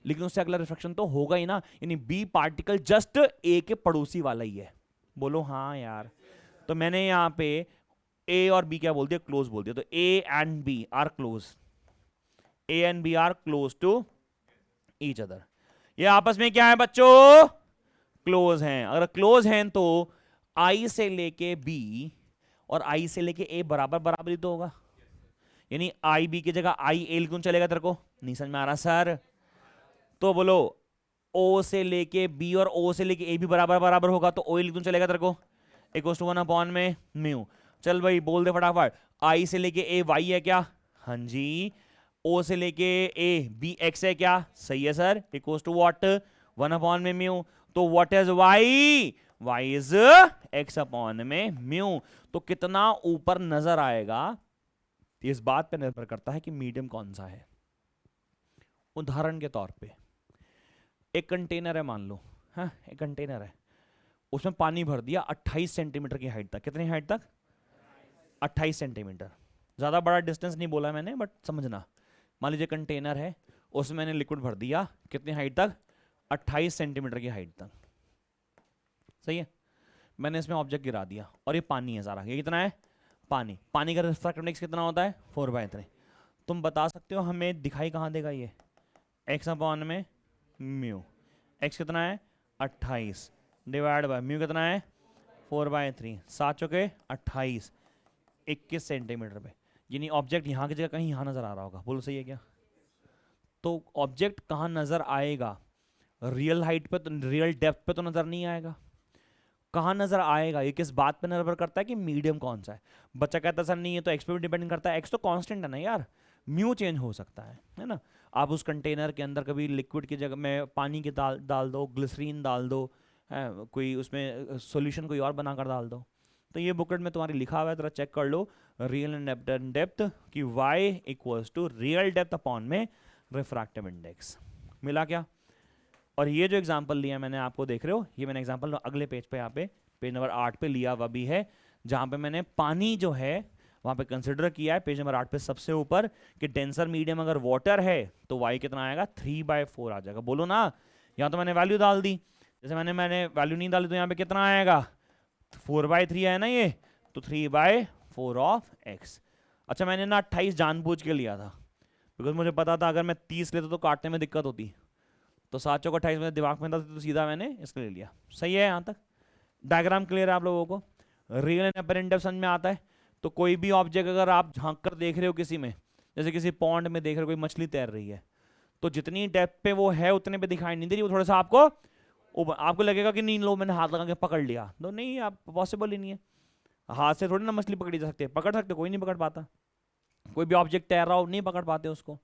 लेकिन उससे अगला रिफ्रैक्शन तो होगा ही ना, यानी B पार्टिकल जस्ट A के पड़ोसी वाला ही है। बोलो हाँ यार। तो मैंने यहां पे A और B क्या बोल दिया, क्लोज बोल दिया, तो A and B are close, A and B are close to each other. ये आपस में क्या है बच्चों, क्लोज हैं। अगर क्लोज हैं तो I से लेके B और I से लेके A बराबर बराबर ही तो होगा, यानी I B की जगह I A लिखूं चलेगा तेरे को? नहीं समझ में आ रहा सर? तो बोलो O से लेके B और O से लेके A भी बराबर बराबर होगा, तो O लिख दूं चलेगा तेरे को? Equals to 1/μ। चल भाई बोल दे फटाफट, I से लेके A Y है क्या? हाँ जी। O से लेके A B X है क्या? सही है सर। Equals to what 1/μ। तो what is Y? Y is x/μ। तो कितना ऊपर नजर आएगा इस बात पे निर्भर करता है कि मीडियम कौन सा है। उदाहरण के तौर पे एक कंटेनर है मान लो, हाँ एक कंटेनर है, उसमें पानी भर दिया 28 सेंटीमीटर की हाइट तक। कितनी हाइट तक? 28 सेंटीमीटर। ज़्यादा बड़ा डिस्टेंस नहीं बोला मैंने, बट समझना। मान लीजिए कंटेनर है, उसमें मैंने लिक्विड भर दिया, कितनी हाइट तक? 28 सेंटीमीटर की हाइट तक। सही है। मैंने इसमें ऑब्जेक्ट गिरा दिया और ये पानी है सारा। ये कितना है? पानी। पानी का रिफ्रैक्टिव इंडेक्स कितना होता है? 4/3। तुम बता सकते हो हमें दिखाई कहाँ देगा ये? x/μ। x कितना है? 28 डिवाइड बाय म्यू कितना है? 4/3। 7 चौके 28, 21 सेंटीमीटर पे। यानी ऑब्जेक्ट यहाँ की जगह कहीं यहाँ नजर आ रहा होगा। बोलो सही है क्या? तो ऑब्जेक्ट कहाँ नजर आएगा? रियल हाइट पे तो, रियल डेप्थ पे तो नजर नहीं आएगा। कहाँ नजर आएगा? ये किस बात पे निर्भर करता है कि मीडियम कौन सा है। बच्चा कहता सर नहीं है तो एक्स पे भी डिपेंड करता है। एक्स तो कांस्टेंट है ना यार, म्यू चेंज हो सकता है ना। आप उस कंटेनर के अंदर कभी लिक्विड की जगह में पानी की डाल दो, ग्लिसरीन डाल दो, है कोई उसमें सॉल्यूशन कोई और बनाकर डाल दो। तो ये बुकलेट में तुम्हारी लिखा हुआ है, जरा चेक कर लो। रियल एंड डेप्थ कि y equals to real depth upon में रिफ्रैक्टिव इंडेक्स। मिला क्या? और ये जो एग्जांपल लिया मैंने, आपको देख रहे हो, ये मैंने एग्जांपल अगले पेज पे, यहाँ पे पेज नंबर 8 पे लिया हुआ भी है, जहां पे मैंने पानी जो है वहां पे कंसिडर किया है। पेज नंबर 8 पे सबसे ऊपर कि डेंसर मीडियम अगर वाटर है तो y कितना आएगा? 3/4 आ जाएगा। बोलो ना। यहाँ तो मैंने वैल्यू डाल दी, जैसे मैंने वैल्यू नहीं डाली तो यहाँ पे कितना आएगा? 4/3 है ना ये, तो 3/4 ऑफ x। अच्छा मैंने ना 28 जानबूझ के लिया था, बिकॉज मुझे पता था अगर मैं 30 लेता तो काटने में दिक्कत होती, तो 7 चौका 28 मेरे दिमाग में था, तो सीधा मैंने इसलिए लिया। सही है? यहाँ तक डायग्राम क्लियर है आप लोगों को? रियल एंड अपरेंट डेप्थ समझ में आता है? तो कोई भी ऑब्जेक्ट अगर आप झांक कर देख रहे हो किसी में, जैसे किसी पॉन्ड में देख रहे हो कोई मछली तैर रही है, तो जितनी डेप्थ पे वो है उतने पे दिखाई नहीं दे रही, वो थोड़ा सा आपको लगेगा कि नहीं लो मैंने हाथ लगा के पकड़ लिया, तो नहीं, आप पॉसिबल ही नहीं है। हाथ से थोड़ी ना मछली पकड़ी जा सकती है। पकड़ सकते, कोई नहीं पकड़ पाता। कोई भी ऑब्जेक्ट तैर रहा हो नहीं पकड़ पाते उसको।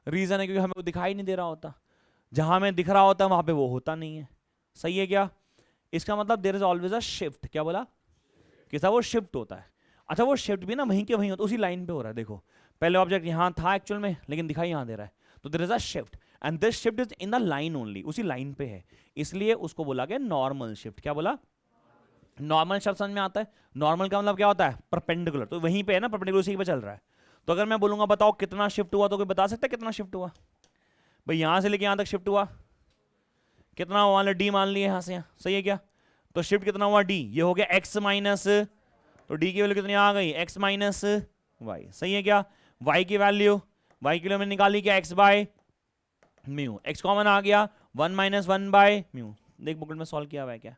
रीजन है क्योंकि हमें वो दिखाई नहीं दे रहा होता, जहां हमें दिख रहा होता है वहां पे वो होता नहीं है। सही है क्या? इसका मतलब there is always a shift. क्या बोला? किसा वो शिफ्ट होता है। अच्छा वो शिफ्ट भी ना वहीं के वहीं होता है, उसी लाइन पे हो रहा है। देखो पहले ऑब्जेक्ट यहां था एक्चुअल में, लेकिन दिखाई यहां दे रहा है, तो there is a shift and this shift is in the line only, उसी लाइन पे है, इसलिए उसको बोला गया नॉर्मल शिफ्ट। क्या बोला? नॉर्मल शब्द समझ में आता है? नॉर्मल का मतलब क्या होता है? परपेंडिकुलर। तो वहीं पे है ना, परपेंडिकुलर उसी पे चल रहा है। तो अगर मैं बोलूंगा बताओ कितना शिफ्ट हुआ, तो कोई बता सकता है कितना शिफ्ट हुआ? भाई यहां से लेके यहां तक शिफ्ट हुआ कितना हुआ? डी मान लिए यहां से यहां। सही है क्या? तो शिफ्ट कितना हुआ? डी। ये हो गया एक्स माइनस, तो डी की वैल्यू कितनी आ गई? X minus Y. सही है क्या? वाई की वैल्यू y की लिमिट निकाली क्या, x by mu, x common आ गया 1 माइनस 1 बाय म्यू। देख बुकलेट में सॉल्व किया हुआ है क्या,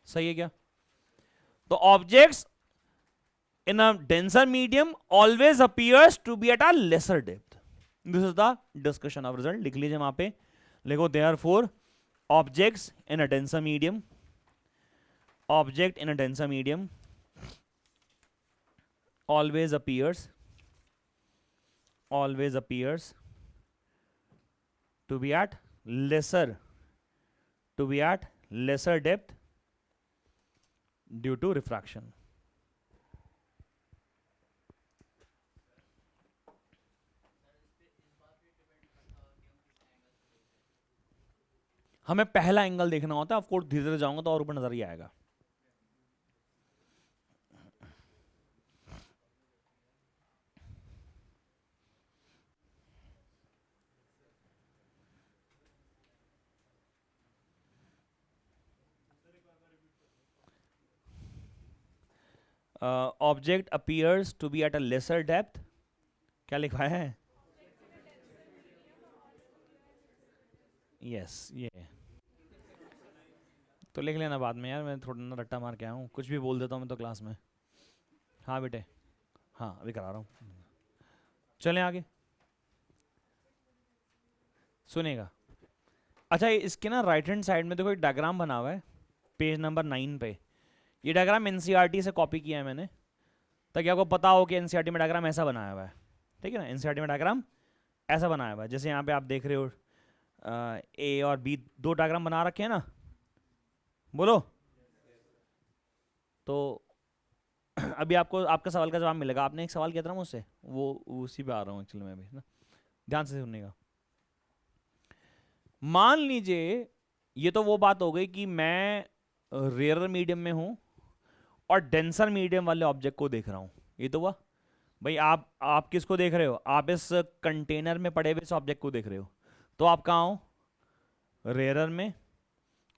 सही है क्या। तो objects in a denser medium always appears to be at a lesser depth. This is the discussion of result. लिख लीजिए वहां पे, लिखो therefore objects in a denser medium, object in a denser medium always appears to be at lesser depth due to refraction. हमें पहला angle देखना होता है, ऑफ कोर्स धीरे धीरे जाऊंगा तो और ऊपर नजर ही आएगा। Object appears to be at a lesser depth, क्या लिखा है, यस ये तो लिख लेना बाद में यार, मैं थोड़ा ना रट्टा मार के आया हूँ, कुछ भी बोल देता हूँ मैं तो क्लास में। हाँ बेटे, हाँ अभी करा रहा हूँ, चलें आगे सुनेगा। अच्छा इसके ना राइट हैंड साइड में देखो एक डायग्राम बना हुआ है पेज नंबर 9 पे। ये डायग्राम एनसीईआरटी से कॉपी किया है मैंने, ताकि आपको पता हो कि एनसीईआरटी में डायग्राम ऐसा बनाया हुआ है, ठीक है ना। एनसीईआरटी में डायग्राम ऐसा बनाया हुआ है, जैसे यहाँ पे आप देख रहे हो ए और बी दो डायग्राम बना रखे हैं ना, बोलो। तो अभी आपको आपका सवाल का जवाब मिलेगा। आपने एक सवाल किया था ना मुझसे, वो उसी पे आ रहा हूँ एक्चुअली मैं भी ना, ध्यान से सुनने का। मान लीजिए ये तो वो बात हो गई कि मैं रेयर मीडियम में हूं और डेंसर मीडियम वाले ऑब्जेक्ट को देख रहा हूं, ये तो हुआ भाई। आप किसको देख रहे हो, आप इस कंटेनर में पड़े हुए इस ऑब्जेक्ट को देख रहे हो, तो आप कहाँ हो, रेयर में,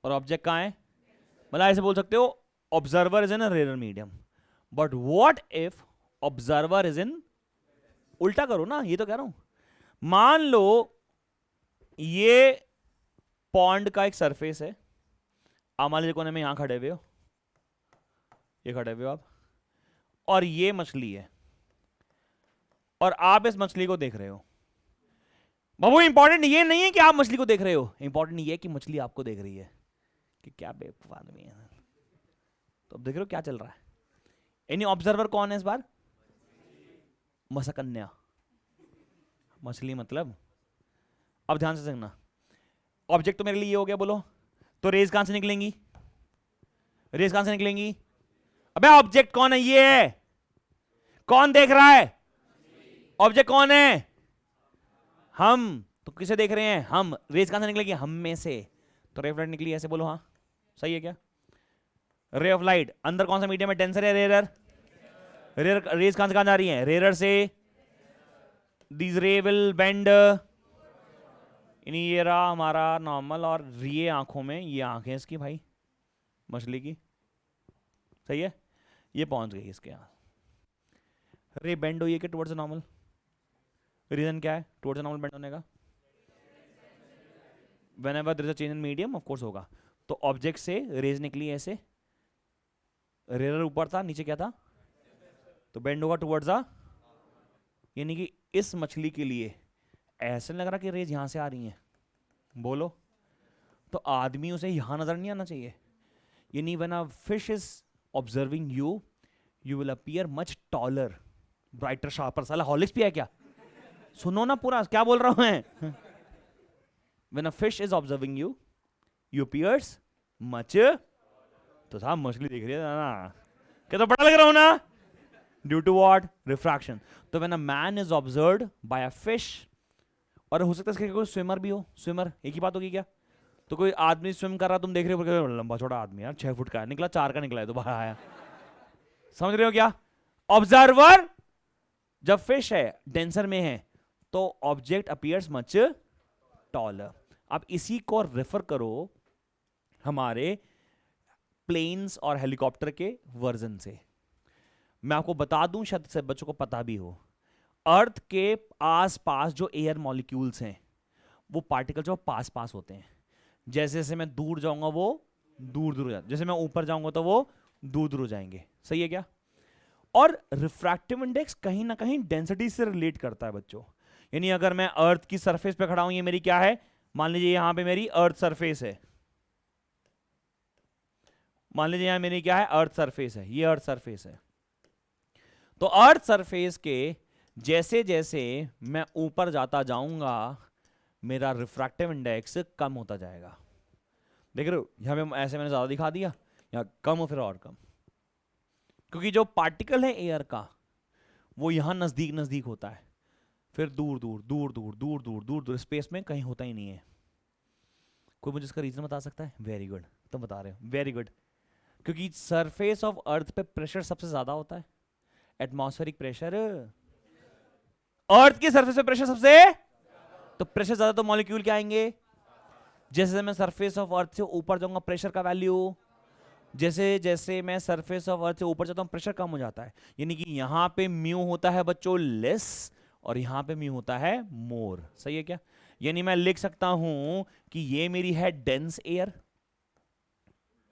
और ऑब्जेक्ट कहाँ है, मतलब ऐसे बोल सकते हो observer is in a rare medium. But what if observer is in, उल्टा करो ना, ये तो कह रहा हूं, मान लो ये पॉन्ड का एक सरफेस है, आप मान लीजिए कोने में यहां खड़े हुए हो, ये खड़े हुए हो आप, और ये मछली है और आप इस मछली को देख रहे हो। बाबू इंपॉर्टेंट ये नहीं है कि आप मछली को देख रहे हो, इंपॉर्टेंट ये है कि मछली आपको देख रही है, कि क्या बेवकूफ आदमी है। तो अब देख रहे हो क्या चल रहा है। यानी ऑब्जर्वर कौन है इस बार, मसकन्या, मछली मतलब। अब ध्यान से समझना, ऑब्जेक्ट तो मेरे लिए ये हो गया, बोलो तो रेज कहां से निकलेंगी, रेज कहां से निकलेंगी, अबे ऑब्जेक्ट कौन है, ये है, कौन देख रहा है, ऑब्जेक्ट कौन है, हम, तो किसे देख रहे हैं हम, रेज कहां से निकलेगी, हम में से, तो रे ऑफ लाइट निकली, ऐसे बोलो हाँ सही है क्या। रे ऑफ लाइट अंदर कौन सा मीडियम है, डेंसर या रेयर, रेयर, रेज कहां से कहां जा रही है, रेयर से, दिस रे विल बेंड, ये रहा हमारा नॉर्मल, और ये आंखों में, ये आंखें इसकी भाई मछली की, सही है, ये पहुंच गई इसके यहाँ, रे बेंड हुई है कि टुवर्ड्स नॉर्मल, रीजन क्या है टुवर्ड्स नॉर्मल बेंड होने का, whenever there is a change in medium of course होगा। तो ऑब्जेक्ट से रेज निकली ऐसे, रेयर ऊपर था, नीचे क्या था, तो बेंड होगा टुवर्ड्स अ, यानी कि इस मछली के लिए ऐसे लग रहा कि रेज यहां से आ रही है, बोलो, तो आदमी उसे यहां नजर नहीं आना चाहिए। यानी when a fish is observing you, you will appear much taller, brighter, sharper. साला हॉलिक्स भी है क्या, सुनो ना पूरा क्या बोल रहा हूं मैं। When a fish is observing you, you appears much, तो साहब मछली दिख रही है ना, क्या तो बड़ा लग रहा हूं ना, ड्यू टू व्हाट, रिफ्रैक्शन। तो when a man is observed bye a fish, और हो सकता है कोई स्विमर भी हो, स्विमर एक ही बात होगी क्या, तो कोई आदमी स्विम कर रहा, तुम देख रहे हो, लंबा छोटा आदमी यार 6 फुट का है, निकला 4 का निकला है, तो बाहर आया, समझ रहे हो क्या। ऑब्जर्वर जब फिश है, डेंसर में है, तो ऑब्जेक्ट अपीयर्स मच टॉलर। अब इसी को रेफर करो हमारे प्लेन्स और हेलीकॉप्टर के वर्जन से। मैं आपको बता दूं, शायद से बच्चों को पता भी हो, अर्थ के आसपास जो एयर मॉलिक्यूल्स हैं वो पार्टिकल जो पास पास होते हैं, जैसे जैसे मैं दूर जाऊंगा वो दूर दूर हो जाते, जैसे मैं ऊपर जाऊंगा तो वो दूर दूर हो जाएंगे। सही है क्या? और रिफ्रैक्टिव इंडेक्स कहीं ना कहीं डेंसिटी से रिलेट करता है बच्चों। यानी अगर मैं अर्थ की सरफेस पे खड़ा हूं, ये मेरी क्या है, मान लीजिए यहां पे मेरी अर्थ सरफेस है, मान लीजिए यहां मेरी क्या है, अर्थ सरफेस है, ये अर्थ सरफेस है। तो अर्थ सरफेस के जैसे जैसे मैं ऊपर जाता जाऊंगा मेरा रिफ्रैक्टिव इंडेक्स कम होता जाएगा। देख रहे हो, यहां पे ऐसे मैंने ज्यादा दिखा दिया, यहां कम हो फिर और कम, क्योंकि जो पार्टिकल है एयर का वो यहां नजदीक नजदीक होता है, फिर दूर दूर दूर दूर दूर दूर दूर दूर स्पेस में कहीं होता ही नहीं है। कोई मुझे इसका रीजन बता सकता है? वेरी गुड, तुम बता रहे हो, वेरी गुड। क्योंकि सरफेस ऑफ अर्थ पे प्रेशर सबसे ज्यादा होता है, एटमॉस्फेरिक प्रेशर। अर्थ की सरफेस पे प्रेशर सबसे, तो प्रेशर ज्यादा तो मॉलिक्यूल क्या आएंगे, जैसे मैं सरफेस ऑफ अर्थ से ऊपर जाऊंगा प्रेशर का वैल्यू, जैसे जैसे मैं सरफेस ऑफ अर्थ से ऊपर जाता हूं प्रेशर कम हो जाता है। यानी कि यहां पे म्यू होता है बच्चों लेस, और यहां पे म्यू होता है मोर। सही है क्या? यानी मैं लिख सकता हूं कि ये मेरी है डेंस एयर,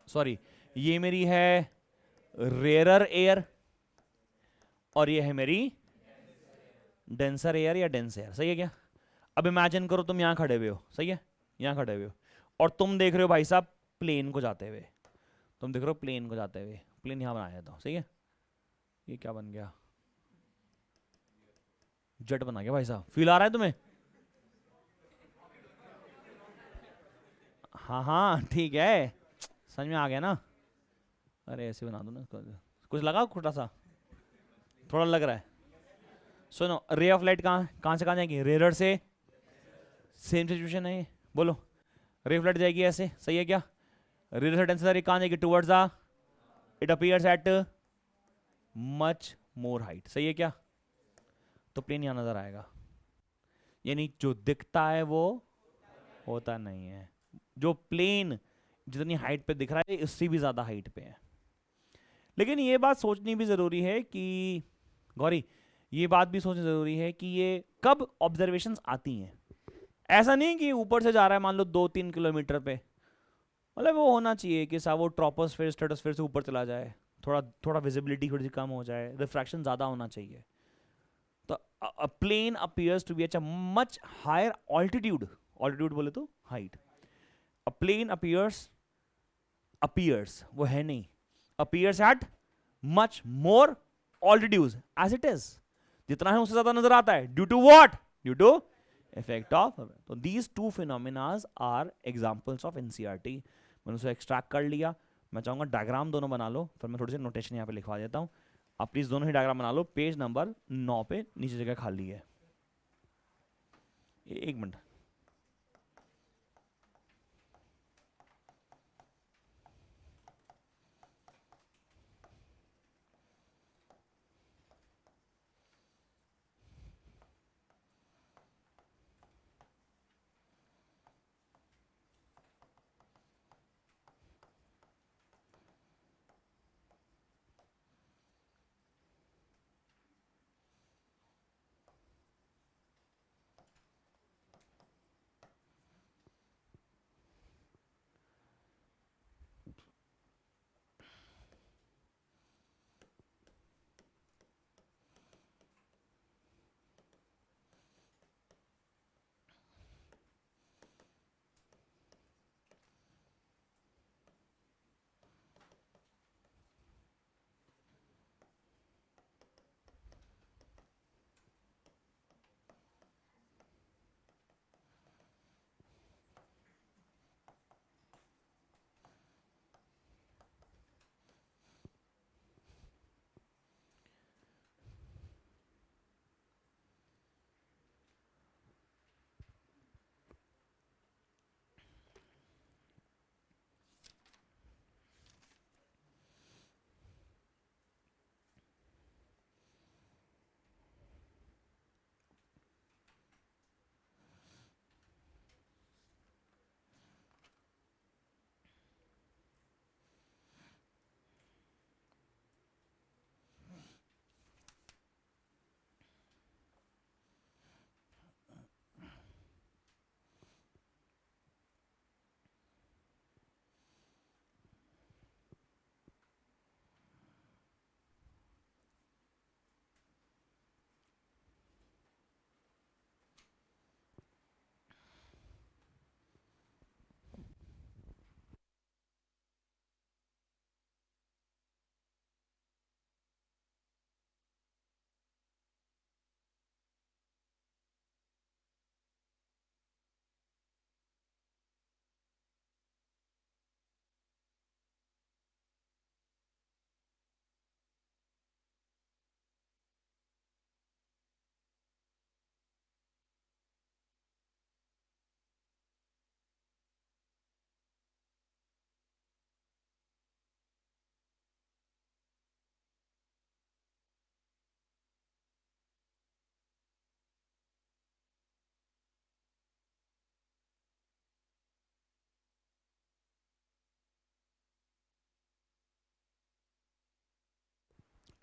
सॉरी ये मेरी है रेयरर एयर, और ये है मेरी डेंसर एयर या डेंस एयर। सही है क्या? अब इमेजिन करो तुम यहां खड़े हुए हो, सही है, यहां खड़े हुए हो, और तुम देख रहे हो भाई साहब प्लेन को जाते हुए, तुम देख रहे हो प्लेन को जाते हुए, प्लेन यहां बनाया था, सही है, ये क्या बन गया, जेट बना गया भाई साहब, फील आ रहा है तुम्हें? हाँ हाँ ठीक है, समझ में आ गया ना? अरे ऐसे बना दो ना, कुछ लगा छोटा सा, थोड़ा लग रहा है। सुनो, रे ऑफ लाइट कहाँ कहाँ से कहाँ जाएगी, रेयर से, सेम सिचुएशन है ये, बोलो, रे ऑफ लाइट जाएगी ऐसे, सही है क्या? रेयर से डेंसर कहाँ जाएगी, towards the, it appears eight much more height. सही है क्या? तो प्लेन यहां नजर आएगा, यानी जो दिखता है वो होता नहीं है। जो प्लेन जितनी हाइट पे दिख रहा है इससे भी ज्यादा हाइट पे है। लेकिन ये बात सोचनी भी जरूरी है कि गौरी, ये बात भी सोचनी जरूरी है कि ये कब ऑब्जर्वेशंस आती हैं। ऐसा नहीं कि ऊपर से जा रहा है मान लो 2-3 किलोमीटर पे, मतलब वो होना चाहिए कि साहब वो ट्रोपोस्फेयर स्ट्रेटोस्फेयर से ऊपर चला जाए, थोड़ा थोड़ा विजिबिलिटी थोड़ी सी कम हो जाए, रिफ्रैक्शन ज़्यादा होना चाहिए। तो a plane appears to be at a much higher altitude, altitude बोले तो height, a plane appears वो है नहीं, appears at much more altitudes as it is, जितना है उससे ज्यादा नजर आता है, due to what, due to effect of, तो these two phenomena are examples of NCERT। मैंने उसे एक्सट्रैक्ट कर लिया। मैं चाहूंगा डायग्राम दोनों बना लो, फिर मैं थोड़ी सी नोटेशन यहाँ पे लिखवा देता हूँ। आप प्लीज दोनों ही डायग्राम बना लो, पेज नंबर 9 पे नीचे जगह खाली है। एक मिनट,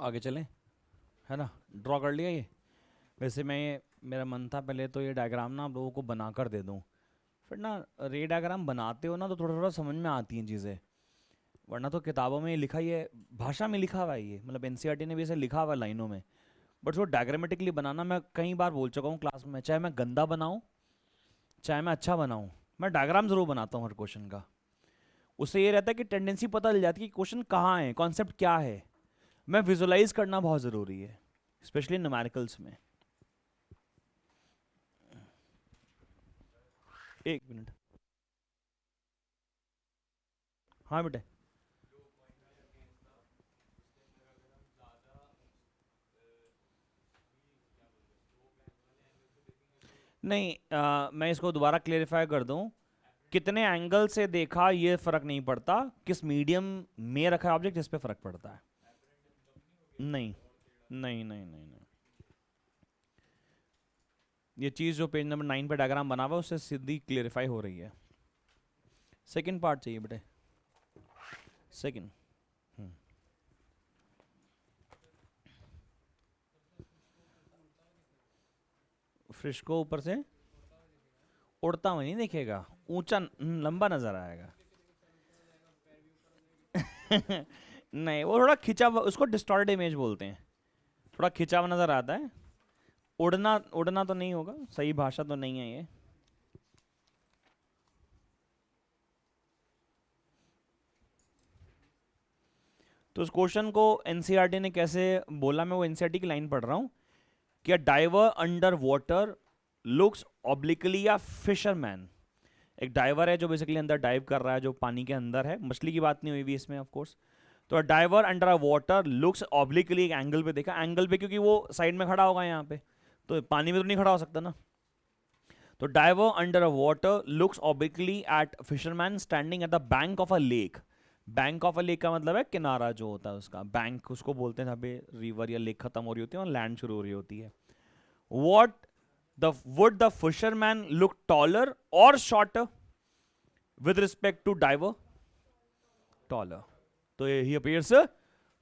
आगे चलें, है ना, ड्रॉ कर लिया ये। वैसे मेरा मन था पहले तो ये डायग्राम ना आप लोगों को बना कर दे दूं, फिर ना रे डायग्राम बनाते हो ना तो थोड़ा थोड़ा समझ में आती हैं चीज़ें, वरना तो किताबों में लिखा ही है, भाषा में लिखा हुआ है ये, मतलब एनसीईआरटी ने भी ऐसे लिखा हुआ है लाइनों में, बट वो डायग्रामेटिकली बनाना, मैं कई बार बोल चुका हूँ क्लास में, चाहे मैं गंदा बनाऊँ चाहे मैं अच्छा बनाऊँ, मैं डायग्राम ज़रूर बनाता हूँ हर क्वेश्चन का। उससे ये रहता है कि टेंडेंसी पता चल जाती है कि क्वेश्चन कहाँ है, कॉन्सेप्ट क्या है। मैं विजुलाइज करना बहुत ज़रूरी है, स्पेशली न्यूमेरिकल्स में। एक मिनट, हाँ बेटे। नहीं, मैं इसको दोबारा क्लेरिफाई कर दूं, कितने एंगल से देखा ये फर्क नहीं पड़ता, किस मीडियम में रखा है ऑब्जेक्ट इस पे फर्क पड़ता है। नहीं नहीं नहीं नहीं नहीं, ये चीज़ जो पेज नंबर 9 पे डायग्राम बना हुआ है उससे सीधी क्लेरिफाई हो रही है। सेकंड पार्ट चाहिए बेटे, सेकंड। फिश को ऊपर से उड़ता हुआ नहीं दिखेगा, ऊंचा लंबा नजर आएगा। नहीं, वो थोड़ा खिंचा उसको डिस्टॉर्टेड इमेज बोलते हैं, थोड़ा खिंचा हुआ नजर आता है। उड़ना उड़ना तो नहीं होगा, सही भाषा तो नहीं है ये। तो उस क्वेश्चन को एनसीईआरटी ने कैसे बोला, मैं वो एनसीईआरटी की लाइन पढ़ रहा हूँ कि diver under water looks obliquely या फिशरमैन। एक डाइवर है जो बेसिकली अंदर डाइव कर रहा है, जो पानी के अंदर है, मछली की बात नहीं हुई भी इसमें ऑफ कोर्स। तो diver under a water looks obliquely, एक एंगल पे देखा, एंगल पे क्योंकि वो साइड में खड़ा होगा यहाँ पे, तो पानी में तो नहीं खड़ा हो सकता ना। तो diver under a water looks obliquely at fisherman standing at the bank of a lake. Bank of a lake का मतलब है किनारा जो होता है उसका, बैंक उसको बोलते हैं जहाँ पे रिवर या लेक खत्म हो रही होती है और लैंड शुरू हो रही होती है। What would the fisherman look taller or shorter with respect to diver? Taller. So he appears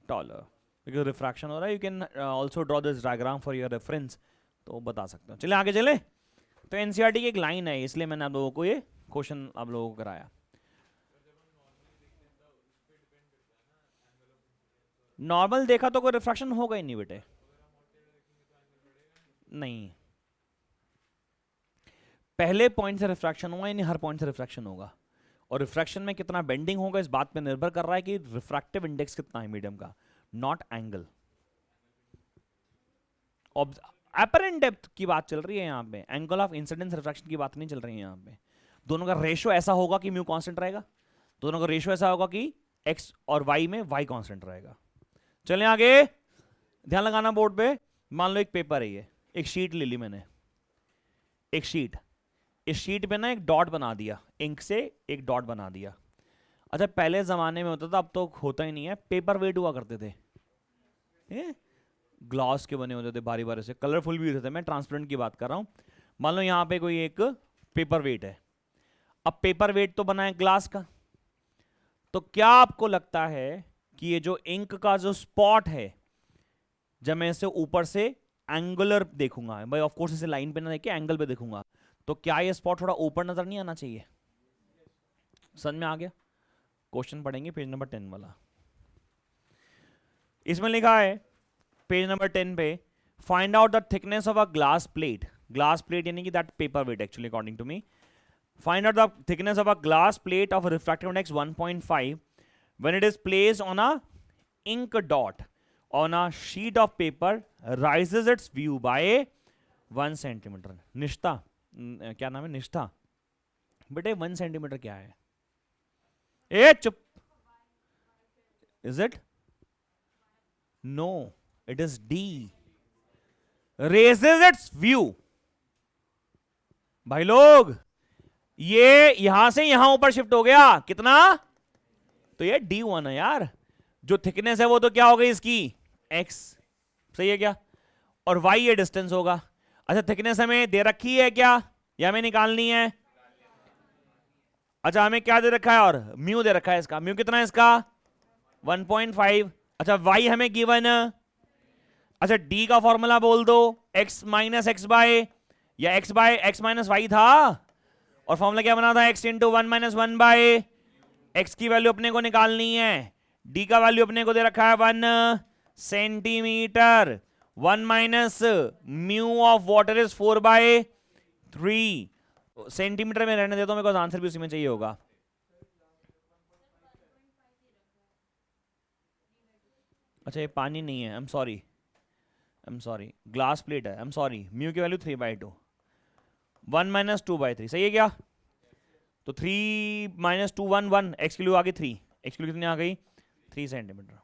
taller because refraction हो रहा है. You can also draw this diagram for your reference. तो बता सकते हो. चले आगे चले. तो एनसीईआरटी की एक लाइन है, इसलिए मैंने आप लोगों को ये क्वेश्चन आप लोगों को कराया। नॉर्मल देखा तो कोई रिफ्रैक्शन होगा ही नहीं बेटे, नहीं, पहले पॉइंट से रिफ्रैक्शन होगा, यानी हर पॉइंट से रिफ्रैक्शन होगा, और रिफ्रैक्शन में कितना बेंडिंग होगा इस बात पे निर्भर कर रहा है कि रिफ्रैक्टिव इंडेक्स कितना है मीडियम का, नॉट एंगल। अपरेंट डेप्थ की बात चल रही है यहाँ पे, एंगल ऑफ इंसिडेंस रिफ्रैक्शन की बात नहीं चल रही है यहाँ पे। दोनों का रेशियो ऐसा होगा कि म्यू कांस्टेंट रहेगा, दोनों का रेशियो ऐसा होगा कि एक्स और वाई में वाई कांस्टेंट रहेगा। चलें आगे, ध्यान लगाना बोर्ड पे। मान लो एक पेपर है, ये एक शीट ले ली मैंने, एक शीट, इस शीट पे ना एक डॉट बना दिया, इंक से एक डॉट बना दिया। अच्छा, पहले जमाने में होता था, अब तो होता ही नहीं है, पेपर वेट हुआ करते थे, ग्लास के बने होते थे, बारी बारी से कलरफुल भी होते थे, मैं ट्रांसपेरेंट की बात कर रहा हूं। मान लो यहां पे कोई एक पेपर वेट है, अब पेपर वेट तो बना है ग्लास का, तो क्या आपको लगता है कि ये जो इंक का जो स्पॉट है, जब मैं इसे ऊपर से एंगुलर देखूंगा, भाई ऑफ कोर्स इसे लाइन पे ना देख के एंगल पे देखूंगा, तो क्या ये स्पॉट थोड़ा ऊपर नजर नहीं आना चाहिए? समझ में आ गया? क्वेश्चन पढ़ेंगे पेज नंबर 10 वाला, इसमें लिखा है पेज नंबर 10 पे, find out the thickness of a glass plate, glass plate यानी कि that paper weight actually according to me, find out the thickness of a glass plate of refractive index 1.5 when it is placed on a ink dot on a sheet of paper rises its view by 1 centimeter. निष्ठा, क्या नाम है, निष्ठा बेटे, 1 centimetre क्या है? ए चुप, is it? No, it is D, raises its view. भाई लोग, ये यहां से यहां ऊपर शिफ्ट हो गया, कितना? तो ये D1 है यार, जो थिकनेस है वो तो क्या हो गई इसकी, x, सही है क्या, और y ये डिस्टेंस होगा। अच्छा, थिकनेस हमें दे रखी है क्या, या हमें निकालनी है? अच्छा, हमें क्या दे रखा है, और म्यू दे रखा है, इसका म्यू कितना है इसका 1.5। अच्छा, y हमें गिवन अच्छा डी का फॉर्मूला बोल दो, x माइनस एक्स बाय, या x by x minus y था, और फॉर्मूला क्या बना था, x into one minus one by, x की वैल्यू अपने को निकालनी है, d का वैल्यू अपने को दे रखा है 1 centimetre, 1 minus mu of water is 4/3 centimetre में रहने देता हूं, मेरे को आंसर भी उसी में चाहिए होगा। अच्छा ये पानी नहीं है, I am sorry, glass plate है, आई एम सॉरी, म्यू की वैल्यू 3/2, 1 माइनस 2/3, सही है क्या? तो 3 माइनस 2 1 1, एक्स की वैल्यू आ गई 3, एक्स की वैल्यू कितनी आ गई 3 सेंटीमीटर।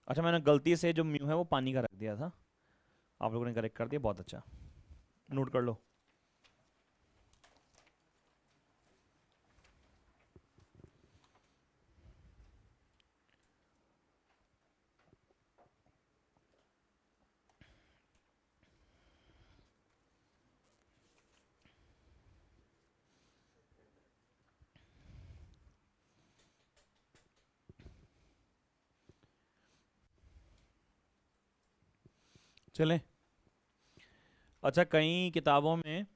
अच्छा मैंने गलती से जो म्यू है वो पानी का रख दिया था, आप लोगों ने करेक्ट कर दिया, बहुत अच्छा, नोट कर लो। चलें, अच्छा कई किताबों में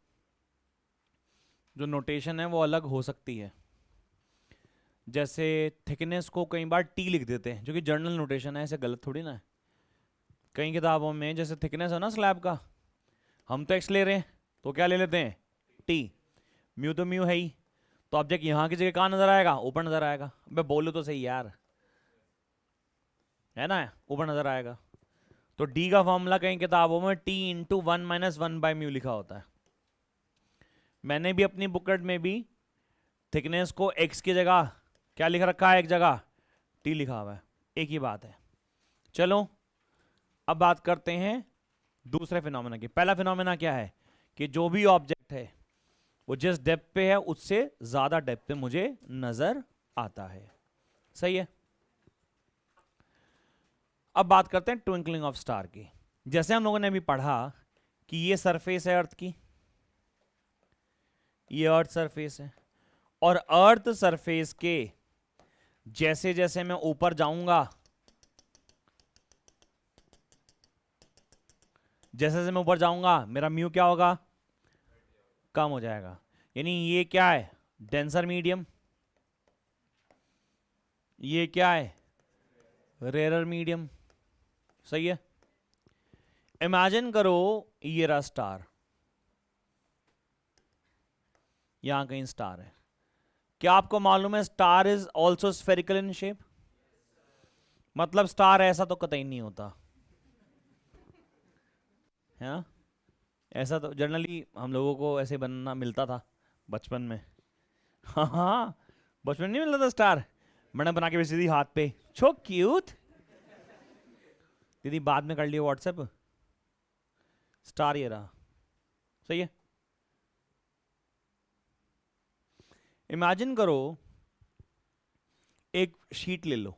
जो नोटेशन है वो अलग हो सकती है, जैसे थिकनेस को कई बार टी लिख देते हैं, जो कि जर्नल नोटेशन है, ऐसे गलत थोड़ी ना है। कई किताबों में जैसे थिकनेस है ना स्लैब का, हम तो एक्स ले रहे हैं तो क्या ले लेते हैं टी, म्यू तो म्यू है ही, तो ऑब्जेक्ट यहाँ की जगह कहाँ नजर आएगा, ऊपर नजर आएगा। मैं बोलूँ तो सही यार, है ना, ऊपर नजर आएगा। तो डी का फॉर्मूला कई किताबों में टी इंटू 1 माइनस 1/μ लिखा होता है। मैंने भी अपनी बुकलेट में भी थिकनेस को एक्स की जगह क्या लिख रखा है, एक जगह टी लिखा हुआ है, एक ही बात है। चलो अब बात करते हैं दूसरे फिनोमेना की। पहला फिनोमेना क्या है कि जो भी ऑब्जेक्ट है वो जिस डेप्थ पे है उससे ज्यादा डेप्थ पे मुझे नजर आता है, सही है। अब बात करते हैं ट्विंकलिंग ऑफ स्टार की। जैसे हम लोगों ने अभी पढ़ा कि ये सरफेस है अर्थ की, ये अर्थ सरफेस है, और अर्थ सरफेस के जैसे जैसे मैं ऊपर जाऊंगा, जैसे जैसे मैं ऊपर जाऊंगा मेरा म्यू क्या होगा, कम हो जाएगा। यानी ये क्या है, डेंसर मीडियम, ये क्या है, रेयर मीडियम, सही है। इमेजिन करो ये रहा स्टार, यहां कहीं स्टार है, क्या आपको मालूम है star is also spherical in shape, मतलब स्टार ऐसा तो कतई नहीं होता है ना, ऐसा तो जनरली हम लोगों को ऐसे बनना मिलता था बचपन में। हाँ हाँ, बचपन में नहीं मिलता था स्टार, मैंने बना के भेजी थी हाथ पे, सो क्यूट, दीदी बाद में कर लिया व्हाट्सएप, स्टार ये रहा, सही है। इमेजिन करो एक शीट ले लो,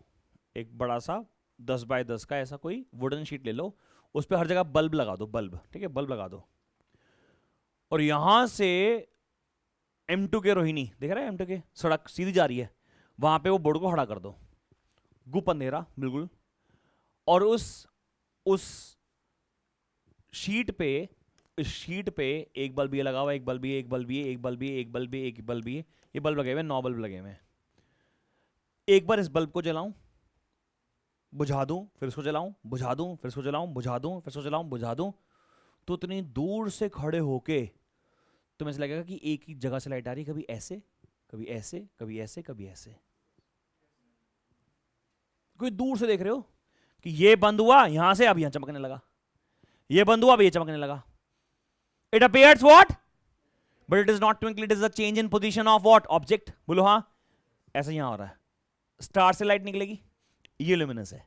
एक बड़ा सा 10 बाय 10 का ऐसा कोई वुडन शीट ले लो, उस पर हर जगह बल्ब लगा दो, बल्ब, ठीक है, बल्ब लगा दो, और यहां से M2 के रोहिणी देख रहा है, M2 के सड़क सीधी जा रही है, वहां पे वो बोर्ड को खड़ा कर दो, गुप अंधेरा बिल्कुल, और उस शीट पे, इस शीट पे एक बल्ब ये लगा हुआ, एक बल्ब ये, एक बल्ब ये, एक बल्ब ये, एक बल्ब ये, एक बल्ब ये, ये बल्ब लगे हुए, 9 बल्ब लगे हुए हैं। एक बार इस बल्ब को जलाऊं, बुझा दूं, फिर इसको जलाऊं, बुझा दूं, फिर इसको जलाऊं, बुझा दूं, फिर इसको जलाऊं, बुझा दूं, तो इतनी दूर से खड़े होके तुम्हें ऐसा लगेगा कि एक ही जगह से लाइट आ रही, कभी ऐसे, कभी ऐसे, कभी ऐसे, कभी ऐसे। कोई दूर से देख रहे हो कि ये बंद हुआ यहां से, अब यहां चमकने लगा, ये बंद हुआ अब ये चमकने लगा। It appears what, but it is not twinkle, it is the change in position of what, object. बोलो हाँ, ऐसा यहां हो रहा है। स्टार से लाइट निकलेगी, ये ल्यूमिनस है,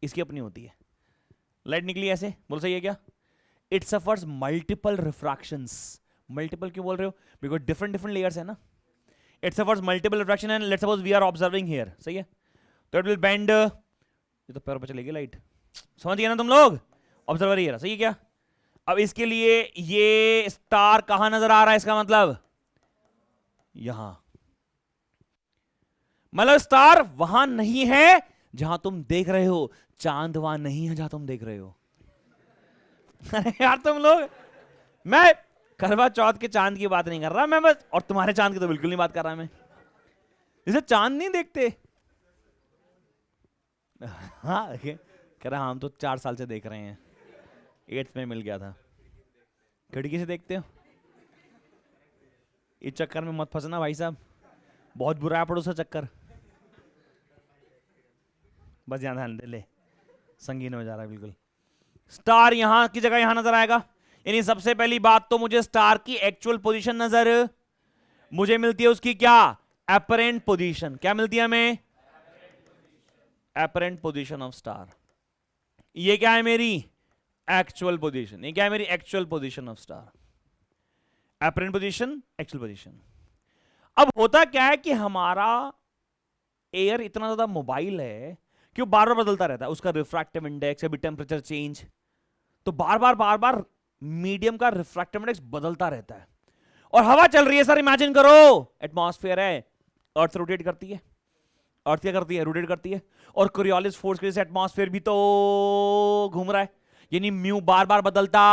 इसकी अपनी होती है, लाइट निकली ऐसे, बोल सही है क्या, इट सफर्स मल्टीपल रिफ्रैक्शंस, मल्टीपल क्यों बोल रहे हो, बिकॉज डिफरेंट डिफरेंट लेयर्स है ना, it suffers multiple refraction, and let's suppose we are observing here, सही है, तो इट विल बेंड, ये तो पैर पर चलेगी लाइट, समझ गए ना तुम लोग, ऑब्जर्वर ही है, सही है क्या। अब इसके लिए ये स्टार कहां नजर आ रहा है, इसका मतलब यहां, मतलब स्टार वहां नहीं है जहां तुम देख रहे हो, चांद वहां नहीं है जहां तुम देख रहे हो, अरे यार तुम लोग, मैं करवा चौथ के चांद की बात नहीं कर रहा मैं बस, और तुम्हारे चांद की तो बिल्कुल नहीं बात कर रहा मैं। जैसे चांद नहीं देखते। हाँ कह रहा हम तो 4 साल से देख रहे हैं, 8th में मिल गया था। खिड़की से देखते हो? इस चक्कर में मत फंसना भाई साहब, बहुत बुरा है पड़ोसा चक्कर। बस ध्यान दे ले, संगीन हो जा रहा है बिल्कुल। स्टार यहां की जगह यहां नजर आएगा, यानी सबसे पहली बात तो मुझे स्टार की एक्चुअल पोजीशन नजर मुझे मिलती है, उसकी क्या? Apparent position. क्या मिलती है हमें? Apparent position of star. ये क्या है मेरी? Actual position. ये क्या है मेरी? Actual position of star. Apparent position, actual position. अब होता क्या है कि हमारा एयर इतना ज्यादा मोबाइल है कि वो बार बार बदलता रहता है, उसका रिफ्रैक्टिव इंडेक्स, अभी टेम्परेचर चेंज, तो बार बार मीडियम का रिफ्रैक्टिव इंडेक्स बदलता रहता है। और हवा चल रही है सर, इमेजिन करो एटमॉस्फेयर है, अर्थ रोटेट करती है, अर्थ क्या करती है? रोटेट करती है। और कोरियोलिस फोर्स की वजह से एटमॉस्फेयर भी तो घूम रहा है, यानी म्यू बार बार बदलता,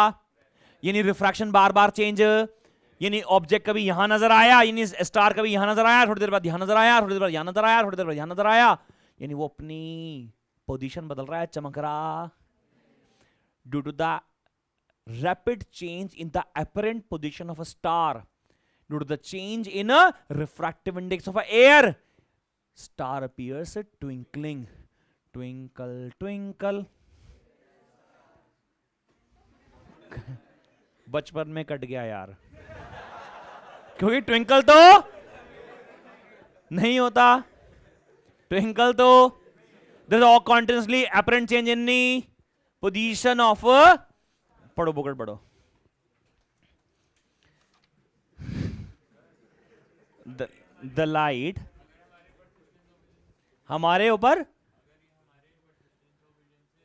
यानी रिफ्रैक्शन बार बार चेंज, यानी ऑब्जेक्ट कभी यहां नजर आया, यानी स्टार कभी यहां नजर आया, थोड़ी देर बाद यहां नजर आया, थोड़ी देर बाद यहां नजर आया, थोड़ी देर बाद यहां नजर आया, यानी वो अपनी पोजीशन बदल रहा है, चमक रहा, due to the rapid change in the apparent position of a star, due to the change in a refractive index of a air, star appears twinkling, twinkle twinkle। बचपन में कट गया यार, क्योंकि ट्विंकल तो नहीं होता, ट्विंकल तो there is a continuously apparent change in the position of a, पढ़ो बुकट पढ़ो, द लाइट हमारे ऊपर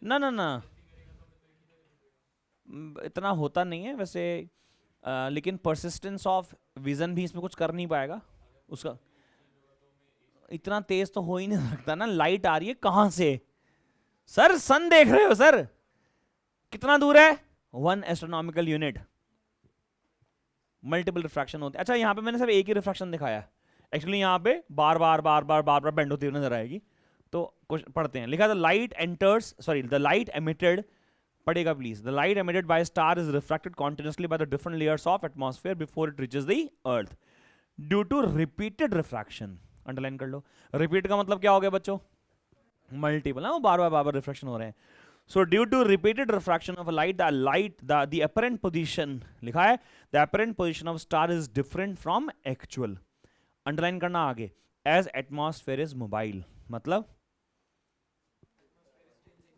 ना ना ना इतना होता नहीं है वैसे, लेकिन परसिस्टेंस ऑफ विजन भी इसमें कुछ कर नहीं पाएगा, उसका इतना तेज तो हो ही नहीं सकता ना। लाइट आ रही है कहां से सर? सन देख रहे हो सर, कितना दूर है? 1 एस्ट्रोनॉमिकल यूनिट। मल्टीपल रिफ्रैक्शन होते हैं। अच्छा यहां पे मैंने सिर्फ एक ही रिफ्रैक्शन दिखाया, एक्चुअली यहां पे बार बार बेंड होती हुई नजर आएगी। तो कुछ पढ़ते हैं, लिखा था light enters, sorry the light emitted, पढ़ेगा please, the light emitted by star is refracted continuously by the different layers of atmosphere before it reaches the earth due to repeated refraction. Underline कर लो, repeat का मतलब क्या हो गया बच्चों? Multiple ना, वो बार बार रिफ्रैक्शन हो रहे हैं। So due to repeated refraction of a light, the apparent position, लिखा है the apparent position of star is different from actual। Underline करना आगे, as atmosphere is mobile, मतलब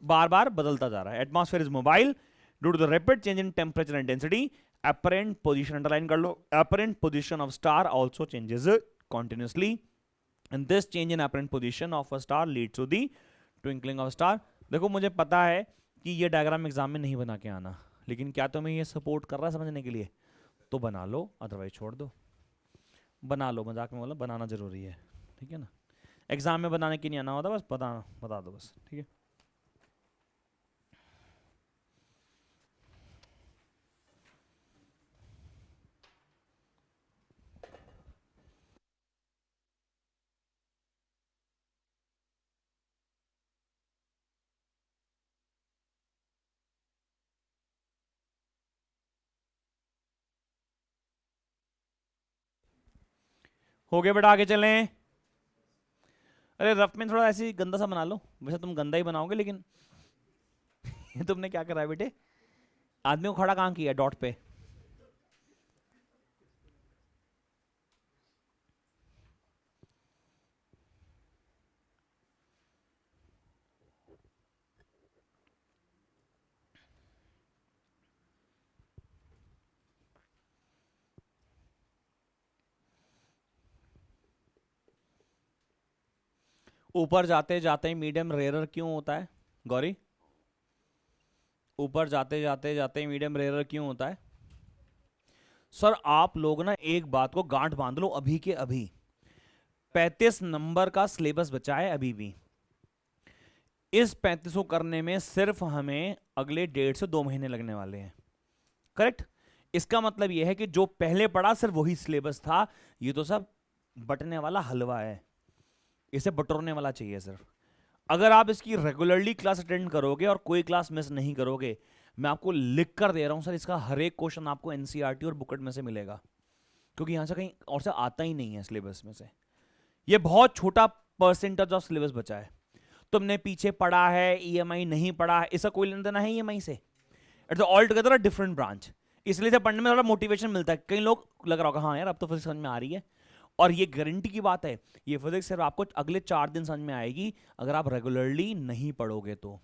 बार बार बदलता जा रहा है। atmosphere is mobile due to the rapid change in temperature and density, apparent position, underline कर लो, apparent position of star also changes continuously, and this change in apparent position of a star leads to the twinkling of star। देखो मुझे पता है कि ये diagram exam में नहीं बना के आना, लेकिन क्या तुम्हें ये सपोर्ट कर रहा है समझने के लिए? तो बना लो, अदरवाइज छोड़ दो। बना लो, मजाक में बोला, बनाना जरूरी है, ठीक है ना? एग्जाम में बनाने की नहीं आना होता, बस बता दो बस, ठीक है? हो गए बेटा, आगे चलें। अरे रफ में थोड़ा ऐसी गंदा सा बना लो, वैसे तुम गंदा ही बनाओगे, लेकिन ये तुमने क्या करा है बेटे? आदमी को खड़ा कहां किया? डॉट पे। ऊपर जाते जाते मीडियम रेयरर क्यों होता है गौरी? ऊपर जाते जाते मीडियम रेयरर क्यों होता है? सर आप लोग ना एक बात को गांठ बांध लो अभी के अभी, 35 नंबर का सिलेबस बचा है अभी भी। इस 35 को करने में सिर्फ हमें अगले 1.5 से 2 महीने लगने वाले हैं, करेक्ट। इसका मतलब यह है कि जो पहले पढ़ा सिर्फ वही सिलेबस था, ये तो सब बटने वाला हलवा है, इसे बटोरने वाला चाहिए सिर्फ। अगर आप इसकी रेगुलरली क्लास अटेंड करोगे और कोई क्लास मिस नहीं करोगे, मैं आपको लिख कर दे रहा हूं सर, इसका हर एक क्वेश्चन आपको एनसीईआरटी और बुकलेट में से मिलेगा, क्योंकि यहां से कहीं और से आता ही नहीं है सिलेबस में से। ये बहुत छोटा परसेंटेज ऑफ सिलेबस बचा है। तुमने पीछे पढ़ा है, ईएमआई नहीं पढ़ा है, इसका कोई लेना देना है ईएमआई से? It's all together a different branch. इसलिए से पढ़ने में थोड़ा मोटिवेशन मिलता है। कई लोग लग रहा होगा हाँ यार अब तो फिजिक्स समझ में आ रही है, और ये गारंटी की बात है, ये फिजिक्स सिर्फ आपको अगले 4 दिन समझ में आएगी अगर आप रेगुलरली नहीं पढ़ोगे तो।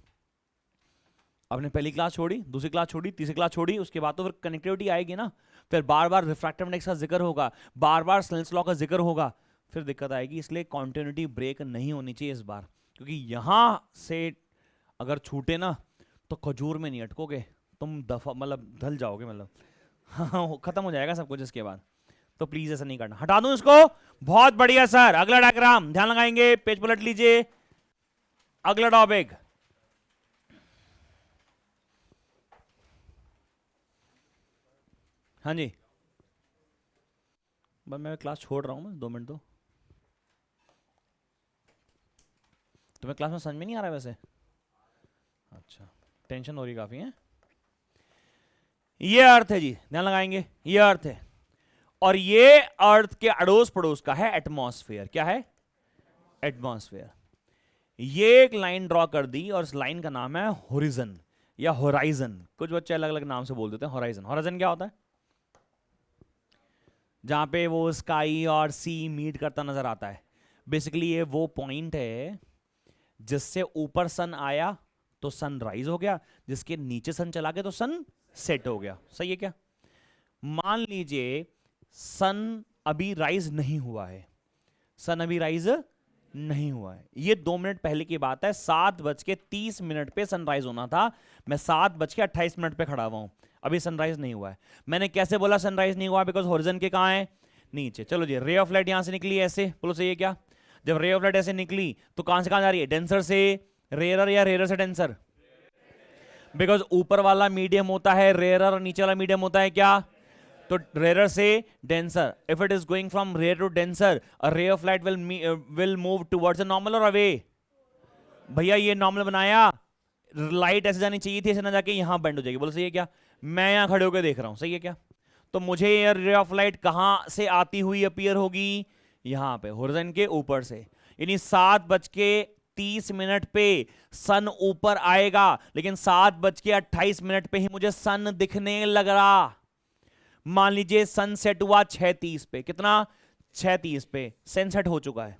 आपने पहली क्लास छोड़ी, दूसरी क्लास छोड़ी, तीसरी क्लास छोड़ी, उसके बाद तो फिर कनेक्टिविटी आएगी ना, फिर बार बार रिफ्रैक्टिव इंडेक्स का जिक्र होगा, बार बार स्नेल्स लॉ का जिक्र होगा, फिर दिक्कत आएगी। इसलिए कॉन्टिन्यूटी ब्रेक नहीं होनी चाहिए इस बार, क्योंकि यहां से अगर छूटे ना तो खजूर में नहीं अटकोगे तुम, दफा मतलब ढल जाओगे, मतलब हाँ खत्म हो जाएगा सब कुछ इसके बाद। तो प्लीज ऐसा नहीं करना, हटा दूं इसको। बहुत बढ़िया सर, अगला डायग्राम ध्यान लगाएंगे, पेज पलट लीजिए, अगला टॉपिक। हाँ जी, बस मैं क्लास छोड़ रहा हूँ मैं 2 मिनट तो। तुम्हें क्लास में समझ में नहीं आ रहा है वैसे? अच्छा, टेंशन हो रही काफी है। ये अर्थ है जी, ध्यान लगाएंगे, ये अर्थ है, और ये अर्थ के अड़ोस पड़ोस का है एटमॉस्फेयर। क्या है? एटमॉस्फेयर। ये एक लाइन ड्रॉ कर दी और इस लाइन का नाम है होरिजन या होराइजन, कुछ बच्चे अलग अलग नाम से बोल देते हैं। होराइजन, होराइजन क्या होता है? जहां पे वो स्काई और सी मीट करता नजर आता है। बेसिकली ये वो पॉइंट है जिससे ऊपर सन आया तो सन राइज हो गया, जिसके नीचे सन चला गया तो सन सेट हो गया। सही है क्या? मान लीजिए सन अभी राइज नहीं हुआ है, सन अभी राइज नहीं हुआ है, ये 2 मिनट पहले की बात है, 7:30 पे सनराइज होना था, मैं 7:28 पे खड़ा हुआ हूं, अभी सनराइज नहीं हुआ है। मैंने कैसे बोला सनराइज नहीं हुआ? बिकॉज होरिजन के कहां है? नीचे। चलो जी, रे ऑफ लाइट यहां से निकली ऐसे, बोलो सही है क्या? जब रे ऑफ लाइट ऐसे निकली तो कहां से कहां जा रही है? डेंसर से रेयर या रेयर से डेंसर? बिकॉज ऊपर वाला मीडियम होता है रेयर और नीचे वाला मीडियम होता है क्या? तो रेयर से denser. If it is going from rare to denser, a ray of light will move towards the normal और अवे। भैया ये नॉर्मल बनाया, लाइट ऐसे जानी चाहिए थी, ऐसे ना जाके यहां बेंड हो जाएगी। बोलो सही है क्या? मैं यहां खड़े होकर देख रहा हूं, सही है क्या? तो मुझे ये रे ऑफ लाइट कहां से आती हुई अपीयर होगी? यहां पे, होरिजन के ऊपर से। यानी 7:30 पे सन ऊपर आएगा, लेकिन 7:28 पे ही मुझे सन दिखने लग रहा। मान लीजिए सनसेट हुआ 6:30 पे, कितना? 6:30 पे सनसेट हो चुका है,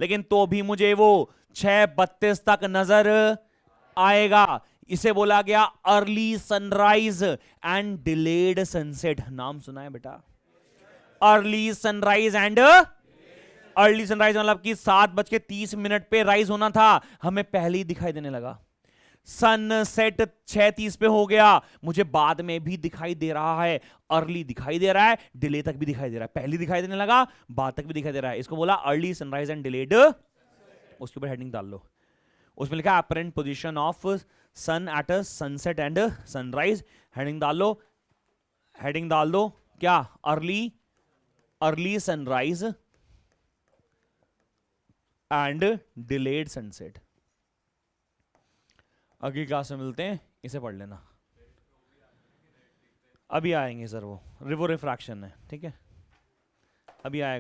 लेकिन तो भी मुझे वो 6:32 तक नजर आएगा। इसे बोला गया early sunrise and delayed sunset. नाम सुना है बेटा? Early sunrise and early sunrise मतलब कि 7:30 पे राइज होना था, हमें पहले ही दिखाई देने लगा। सनसेट 6:30 पे हो गया, मुझे बाद में भी दिखाई दे रहा है, अर्ली दिखाई दे रहा है, डिले तक भी दिखाई दे रहा है, पहले दिखाई देने लगा, बाद तक भी दिखाई दे रहा है। इसको बोला अर्ली सनराइज एंड डिलेड। उसके ऊपर हेडिंग डाल लो, उसमें लिखा apparent position of sun at sunset and sunrise. Heading डाल लो, हेडिंग डाल दो क्या? Early sunrise and delayed sunset. अगली क्लास में मिलते हैं, इसे पढ़ लेना। अभी आएंगे सर, वो रिफ्रैक्शन है, ठीक है, अभी आएगा।